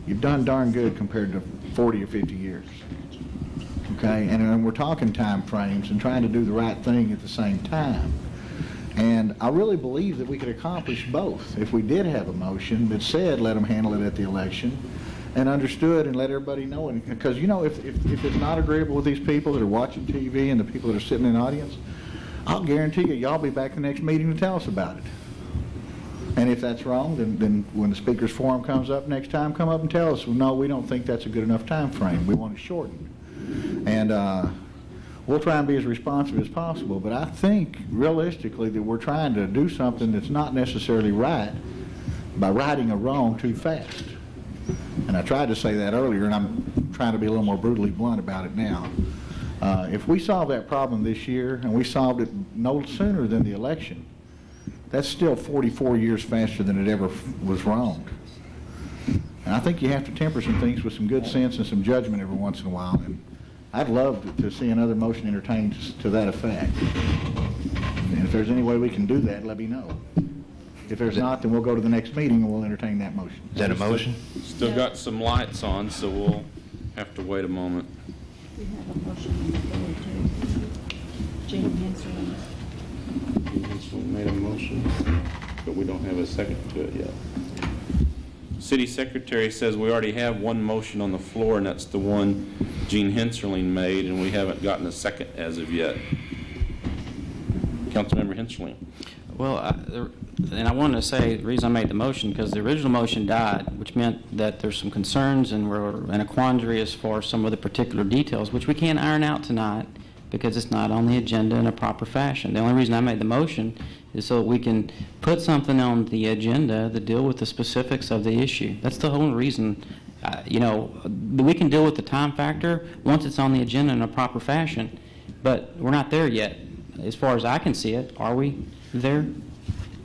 you've done darn good compared to 40 or 50 years. Okay, and we're talking time frames and trying to do the right thing at the same time. And I really believe that we could accomplish both if we did have a motion that said let them handle it at the election, and understood and let everybody know. Because, you know, if it's not agreeable with these people that are watching TV and the people that are sitting in the audience, I'll guarantee you, y'all be back the next meeting to tell us about it. And if that's wrong, then when the speakers forum comes up next time, come up and tell us, well, no, we don't think that's a good enough time frame. We want it shortened. And we'll try and be as responsive as possible. But I think, realistically, that we're trying to do something that's not necessarily right by righting a wrong too fast. And I tried to say that earlier, and I'm trying to be a little more brutally blunt about it now. If we solve that problem this year, and we solved it no sooner than the election, that's still 44 years faster than it ever was wronged. And I think you have to temper some things with some good sense and some judgment every once in a while. And I'd love to see another motion entertained to that effect. And if there's any way we can do that, let me know. If there's not, then we'll go to the next meeting and we'll entertain that motion. Is that a motion? Still got some lights on, so we'll have to wait a moment. We have a motion on the floor too. Gene Hensley. We made a motion, but we don't have a second to it yet. City Secretary says we already have one motion on the floor, and that's the one Gene Henserling made, and we haven't gotten a second as of yet. Councilmember Henserling. Well, and I wanted to say the reason I made the motion, because the original motion died, which meant that there's some concerns and we're in a quandary as far as some of the particular details, which we can't iron out tonight because it's not on the agenda in a proper fashion. The only reason I made the motion is so that we can put something on the agenda to deal with the specifics of the issue. That's the whole reason. We can deal with the time factor once it's on the agenda in a proper fashion, but we're not there yet. As far as I can see it, are we there?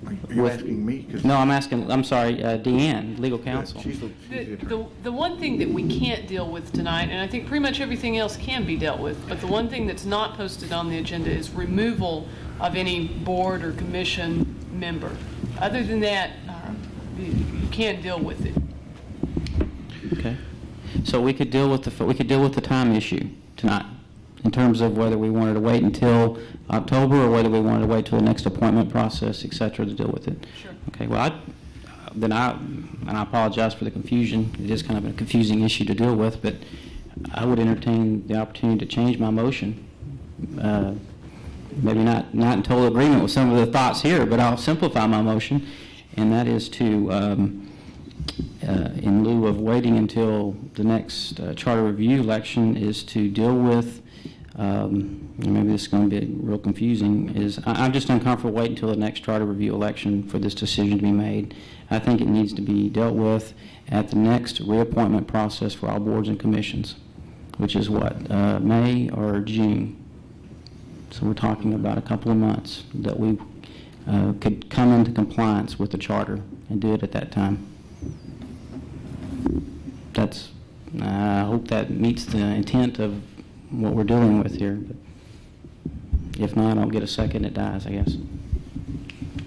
Are you asking me? No, I'm sorry, Deanne, legal counsel. The one thing that we can't deal with tonight, and I think pretty much everything else can be dealt with, but the one thing that's not posted on the agenda is removal of any board or commission member. Other than that, you can't deal with it. Okay. So we could deal with the time issue tonight, in terms of whether we wanted to wait until October or whether we wanted to wait till the next appointment process, et cetera, to deal with it. Sure. Okay. Well, I apologize for the confusion. It is kind of a confusing issue to deal with, but I would entertain the opportunity to change my motion. Maybe not in total agreement with some of the thoughts here, but I'll simplify my motion, and that is to, in lieu of waiting until the next charter review election, is to deal with, maybe this is going to be real confusing, I'm just uncomfortable waiting until the next charter review election for this decision to be made. I think it needs to be dealt with at the next reappointment process for all boards and commissions, which is what, May or June? So we're talking about a couple of months that we could come into compliance with the charter and do it at that time. I hope that meets the intent of what we're dealing with here. But if not, I don't get a second, it dies, I guess.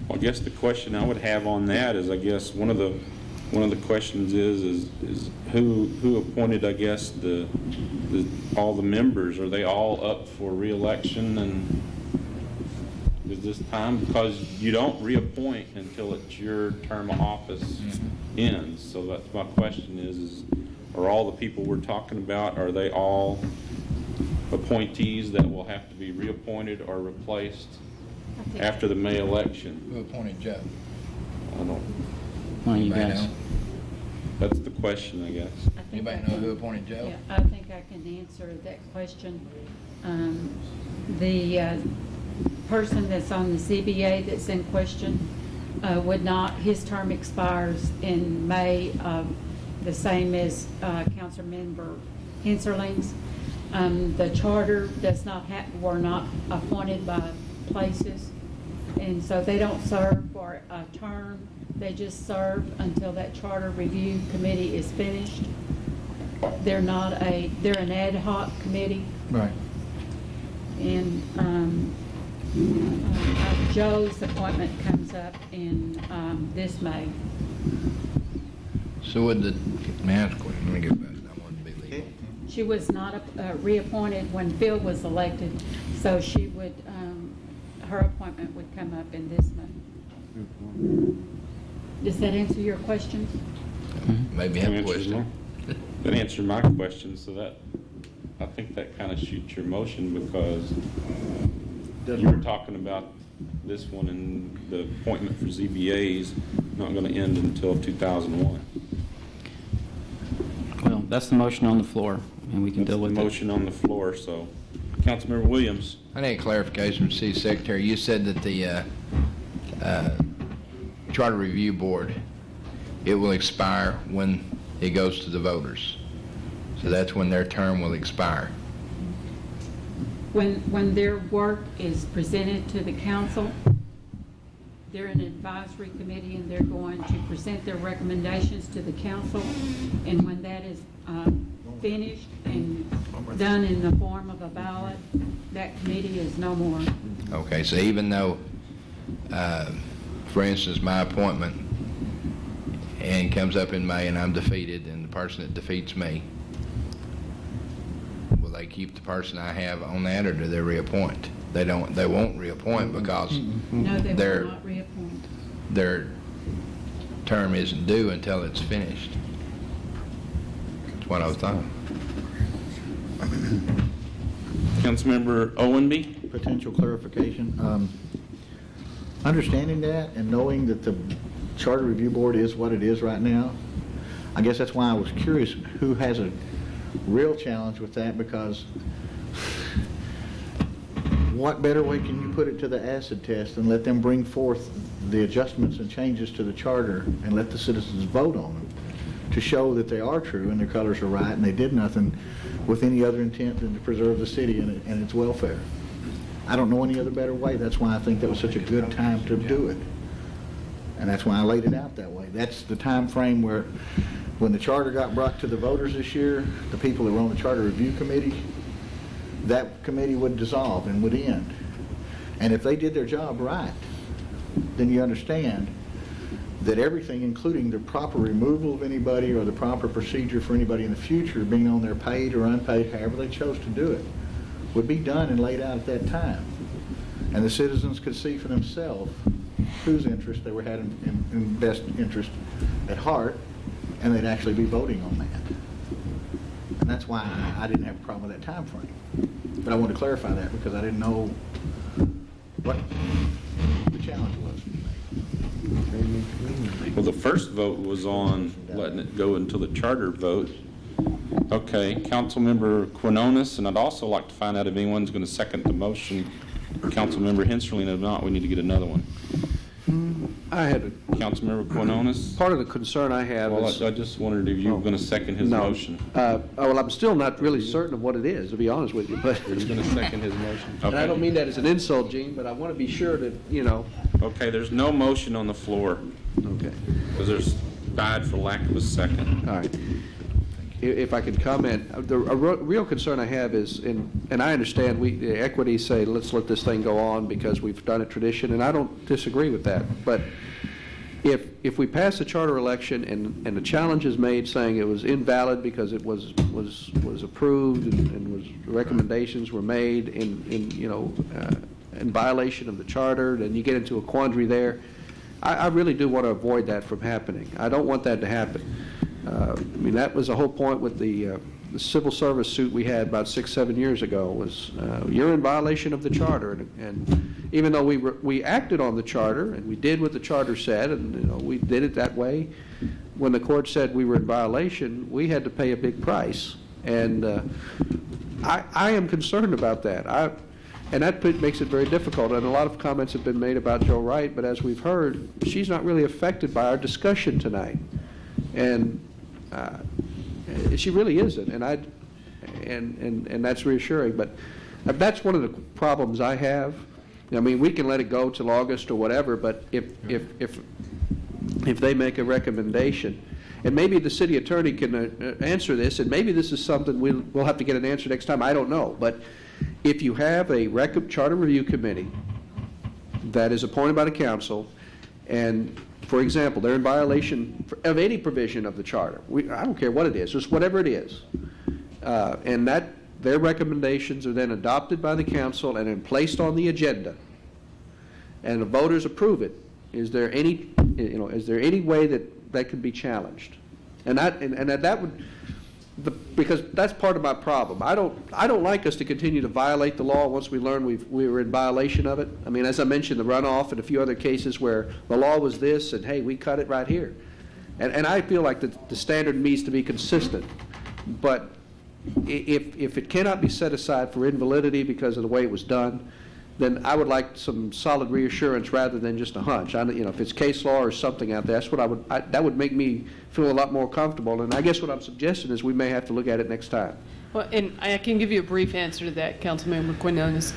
Well, I guess the question I would have on that is, I guess one of the questions is who appointed, I guess, all the members? Are they all up for re-election? And is this time, because you don't reappoint until it's your term of office ends? So that's my question is are all the people we're talking about, are they all appointees that will have to be reappointed or replaced after the May election? Who appointed Joe? I don't. Well, you Anybody guys. know? That's the question, I guess. Anybody know who appointed Joe? Yeah, I think I can answer that question. The person that's on the ZBA that's in question would not, his term expires in May, the same as Councilmember Henserling's. The charter does not were not appointed by places, and so they don't serve for a term. They just serve until that charter review committee is finished. They're an ad hoc committee. Right. And Joe's appointment comes up in this May. So would let me ask a question. Let me get back. I want to be legal. She was not reappointed when Phil was elected, so she would, her appointment would come up in this May. Does that answer your questions? Maybe have a question. That answered my question, so that, I think that kind of shoots your motion, because you were talking about this one, and the appointment for ZBA's not going to end until 2001. Well, that's the motion on the floor, and we can deal with it. That's the motion on the floor, so. Councilmember Williams. I need a clarification from City Secretary. You said that the Charter Review Board it will expire when it goes to the voters. So that's when their term will expire. When their work is presented to the council, they're an advisory committee and they're going to present their recommendations to the council. And when that is finished and done in the form of a ballot, that committee is no more. Okay, so even though, for instance, my appointment and comes up in May and I'm defeated, and the person that defeats me, will they keep the person I have on that, or do they reappoint? They won't reappoint because No, they will not reappoint. their term isn't due until it's finished. That's what I was thinking. Councilmember Owenby? Potential clarification. Understanding that and knowing that the Charter Review Board is what it is right now, I guess that's why I was curious who has a real challenge with that, because what better way can you put it to the acid test and let them bring forth the adjustments and changes to the charter and let the citizens vote on them to show that they are true and their colors are right and they did nothing with any other intent than to preserve the city and its welfare. I don't know any other better way. That's why I think that was such a good time to do it. And that's why I laid it out that way. That's the time frame where, when the charter got brought to the voters this year, the people that were on the Charter Review Committee, that committee would dissolve and would end. And if they did their job right, then you understand that everything, including the proper removal of anybody or the proper procedure for anybody in the future being on there paid or unpaid, however they chose to do it, would be done and laid out at that time. And the citizens could see for themselves whose interest they were had in best interest at heart, and they'd actually be voting on that. And that's why I didn't have a problem with that time frame. But I wanted to clarify that because I didn't know what the challenge was. Well, the first vote was on letting it go until the charter vote. Okay, Councilmember Quinones, and I'd also like to find out if anyone's going to second the motion. Councilmember Hensley, and if not, we need to get another one. I had Councilmember Quinones. part of the concern I have is... I just wondered if you were going to second his motion. Well, I'm still not really certain of what it is, to be honest with you, but... You're going to second his motion? And I don't mean that as an insult, Gene, but I want to be sure that, you know... Okay, there's no motion on the floor. Okay. Because there's died for lack of a second. All right. If I could comment, a real concern I have is, and I understand the equities say, let's let this thing go on because we've done a tradition, and I don't disagree with that. But if we pass a charter election and the challenge is made saying it was invalid because it was approved and recommendations were made in violation of the charter, then you get into a quandary there. I really do want to avoid that from happening. I don't want that to happen. I mean, that was the whole point with the civil service suit we had about 6-7 years ago was you're in violation of the charter. And even though we acted on the charter and we did what the charter said, and we did it that way, when the court said we were in violation, we had to pay a big price. And I am concerned about that. And that makes it very difficult. And a lot of comments have been made about Joe Wright, but as we've heard, she's not really affected by our discussion tonight. And she really isn't, and that's reassuring. But that's one of the problems I have. I mean, we can let it go till August or whatever, but if they make a recommendation, and maybe the city attorney can answer this, and maybe this is something we'll have to get an answer next time. I don't know, but if you have a charter review committee that is appointed by the council, and for example, they're in violation of any provision of the charter. I don't care what it is, just whatever it is. And that their recommendations are then adopted by the council and then placed on the agenda. And the voters approve it. Is there any way that could be challenged? And that would, because that's part of my problem. I don't like us to continue to violate the law once we learn we were in violation of it. I mean, as I mentioned, the runoff and a few other cases where the law was this and hey, we cut it right here. And I feel like the standard needs to be consistent. But if it cannot be set aside for invalidity because of the way it was done, then I would like some solid reassurance rather than just a hunch. If it's case law or something out there, that's what that would make me feel a lot more comfortable. And I guess what I'm suggesting is we may have to look at it next time. Well, and I can give you a brief answer to that, Councilmember Quinones.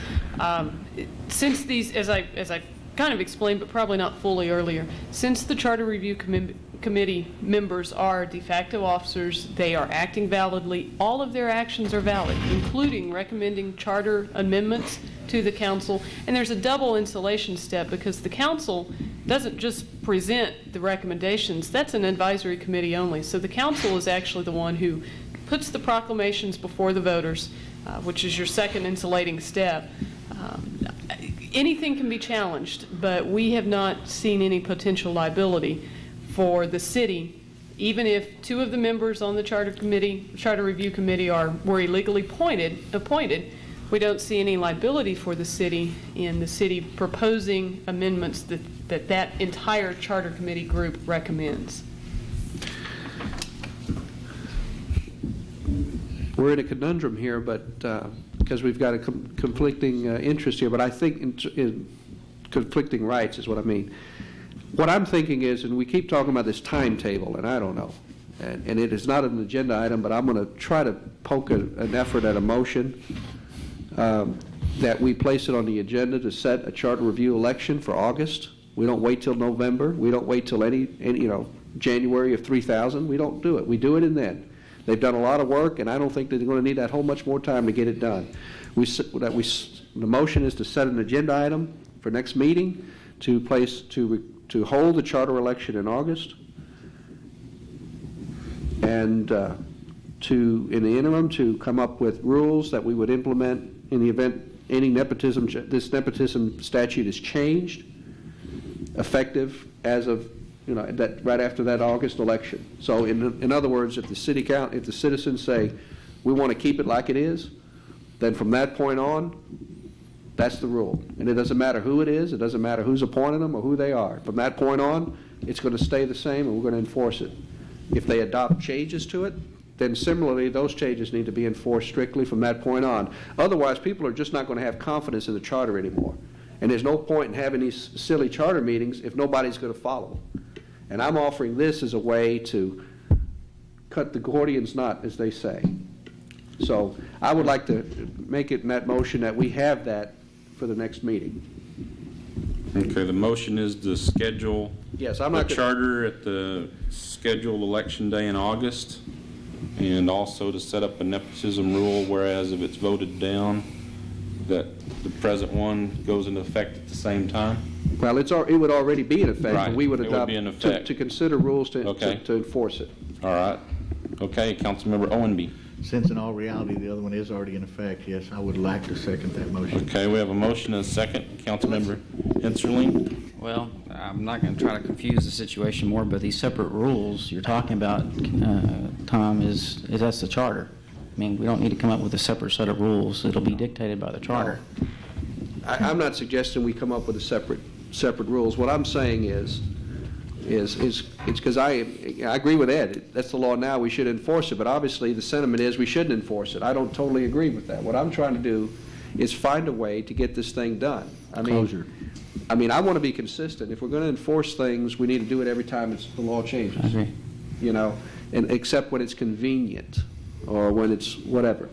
Since these, as I kind of explained, but probably not fully earlier, since the Charter Review Committee members are de facto officers, they are acting validly. All of their actions are valid, including recommending charter amendments to the council. And there's a double insulation step because the council doesn't just present the recommendations. That's an advisory committee only. So the council is actually the one who puts the proclamations before the voters, which is your second insulating step. Anything can be challenged, but we have not seen any potential liability for the city, even if two of the members on the Charter Review Committee were illegally appointed. We don't see any liability for the city in the city proposing amendments that entire Charter Committee group recommends. We're in a conundrum here, but because we've got a conflicting interest here, but I think in conflicting rights is what I mean. What I'm thinking is, and we keep talking about this timetable, and I don't know, and it is not an agenda item, but I'm going to try to poke an effort at a motion that we place it on the agenda to set a charter review election for August. We don't wait till November. We don't wait till any January of 3000. We don't do it. We do it in then. They've done a lot of work, and I don't think they're going to need that whole much more time to get it done. The motion is to set an agenda item for next meeting to hold the charter election in August, and in the interim to come up with rules that we would implement in the event this nepotism statute is changed, effective as of that right after that August election. So in other words, if the citizens say we want to keep it like it is, then from that point on, that's the rule. And it doesn't matter who it is, it doesn't matter who's appointing them or who they are. From that point on, it's going to stay the same and we're going to enforce it. If they adopt changes to it, then similarly those changes need to be enforced strictly from that point on. Otherwise, people are just not going to have confidence in the charter anymore. And there's no point in having these silly charter meetings if nobody's going to follow. And I'm offering this as a way to cut the Gordian's knot, as they say. So I would like to make it in that motion that we have that for the next meeting. Okay, the motion is to schedule the charter at the scheduled election day in August, and also to set up a nepotism rule, whereas if it's voted down, that the present one goes into effect at the same time? Well, it would already be in effect, Right. but we would It would be in adopt effect. to consider rules to enforce it. All right. Okay, Councilmember Owenby. Since in all reality, the other one is already in effect, yes, I would like to second that motion. Okay, we have a motion and a second. Councilmember Enserling. Well, I'm not going to try to confuse the situation more, but these separate rules you're talking about, Tom, is that's the charter. I mean, we don't need to come up with a separate set of rules. It'll be dictated by the charter. I'm not suggesting we come up with a separate rules. What I'm saying is it's because I agree with Ed. That's the law now. We should enforce it. But obviously the sentiment is we shouldn't enforce it. I don't totally agree with that. What I'm trying to do is find a way to get this thing done. Closure. I want to be consistent. If we're going to enforce things, we need to do it every time the law changes. I agree. And except when it's convenient or when it's whatever.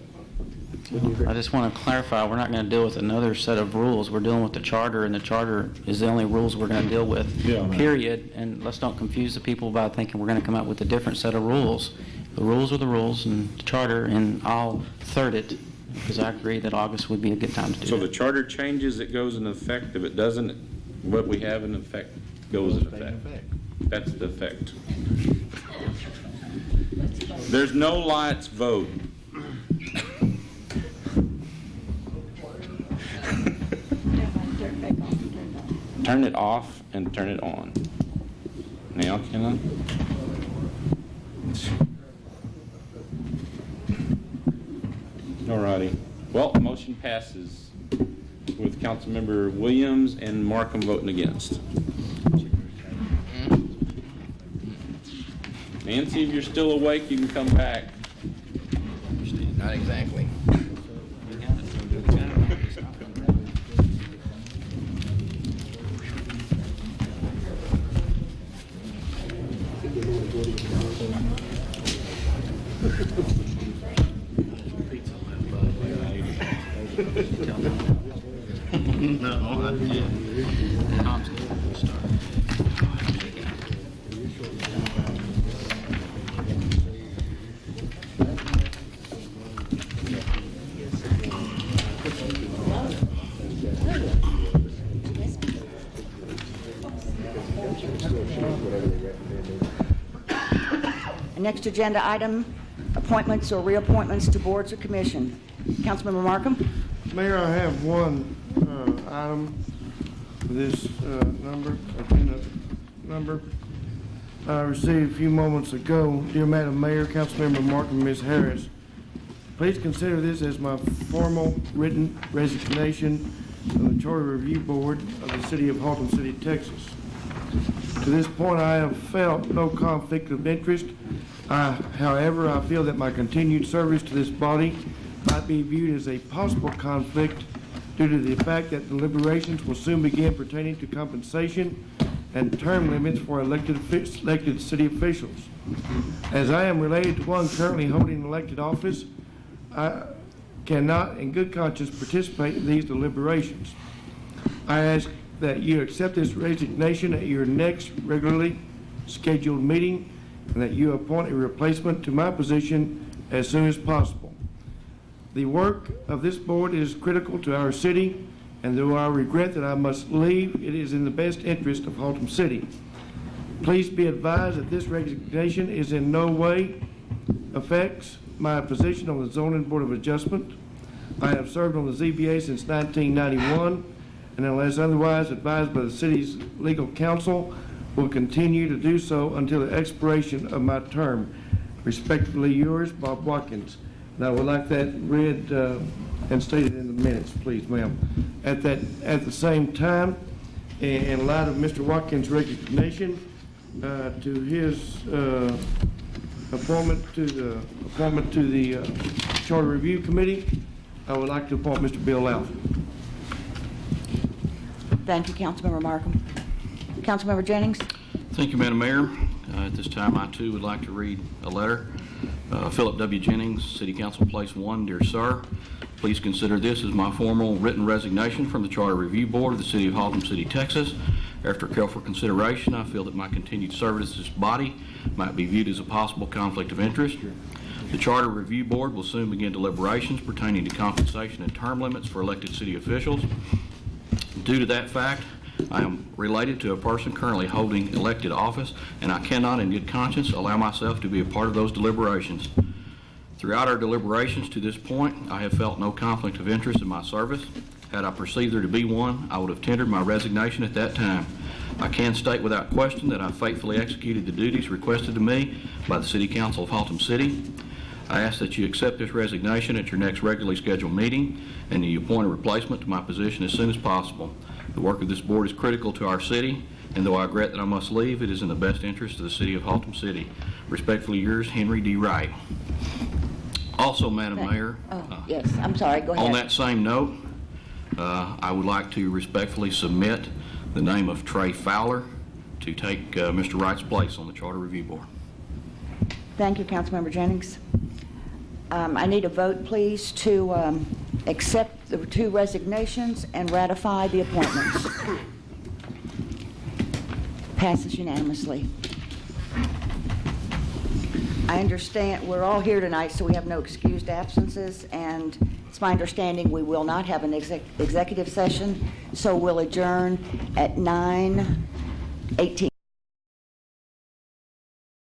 I just want to clarify, we're not going to deal with another set of rules. We're dealing with the charter, and the charter is the only rules we're going to deal with, period. And let's don't confuse the people by thinking we're going to come up with a different set of rules. The rules are the rules, and the charter, and I'll third it, because I agree that August would be a good time to do So that. the charter changes, it goes into effect. If it doesn't, what we have in effect goes into effect. That's the effect. There's no lights, vote. Turn it off and turn it on. Now, can I? All righty. Well, the motion passes with Councilmember Williams and Markham voting against. Nancy, if you're still awake, you can come back. Not exactly. Next agenda item, appointments or reappointments to boards or commission. Councilmember Markham? Mayor, I have one item for this agenda number. I received a few moments ago. Dear Madam Mayor, Councilmember Markham, Ms. Harris, please consider this as my formal written resignation from the Charter Review Board of the City of Haltom City, Texas. To this point, I have felt no conflict of interest. However, I feel that my continued service to this body might be viewed as a possible conflict due to the fact that deliberations will soon begin pertaining to compensation and term limits for elected city officials. As I am related to one currently holding elected office, I cannot in good conscience participate in these deliberations. I ask that you accept this resignation at your next regularly scheduled meeting and that you appoint a replacement to my position as soon as possible. The work of this board is critical to our city, and though I regret that I must leave, it is in the best interest of Haltom City. Please be advised that this resignation is in no way affects my position on the Zoning Board of Adjustment. I have served on the ZBA since 1991, and unless otherwise advised by the city's legal counsel, will continue to do so until the expiration of my term. Respectfully yours, Bob Watkins. And I would like that read and stated in the minutes, please, ma'am. At the same time, in light of Mr. Watkins' resignation to his appointment to the Charter Review Committee, I would like to appoint Mr. Bill Louth. Thank you, Councilmember Markham. Councilmember Jennings? Thank you, Madam Mayor. At this time, I too would like to read a letter. Philip W. Jennings, City Council Place 1, Dear Sir, please consider this as my formal written resignation from the Charter Review Board of the City of Haltom City, Texas. After careful consideration, I feel that my continued service to this body might be viewed as a possible conflict of interest. The Charter Review Board will soon begin deliberations pertaining to compensation and term limits for elected city officials. Due to that fact, I am related to a person currently holding elected office, and I cannot in good conscience allow myself to be a part of those deliberations. Throughout our deliberations to this point, I have felt no conflict of interest in my service. Had I perceived there to be one, I would have tendered my resignation at that time. I can state without question that I faithfully executed the duties requested to me by the City Council of Haltom City. I ask that you accept this resignation at your next regularly scheduled meeting and that you appoint a replacement to my position as soon as possible. The work of this board is critical to our city, and though I regret that I must leave, it is in the best interest of the City of Haltom City. Respectfully yours, Henry D. Wright. Also, Madam Mayor, Yes, I'm sorry, go ahead. on that same note, I would like to respectfully submit the name of Trey Fowler to take Mr. Wright's place on the Charter Review Board. Thank you, Councilmember Jennings. I need a vote, please, to accept the two resignations and ratify the appointments. Passes unanimously. I understand we're all here tonight, so we have no excused absences, and it's my understanding we will not have an executive session, so we'll adjourn at 9:18.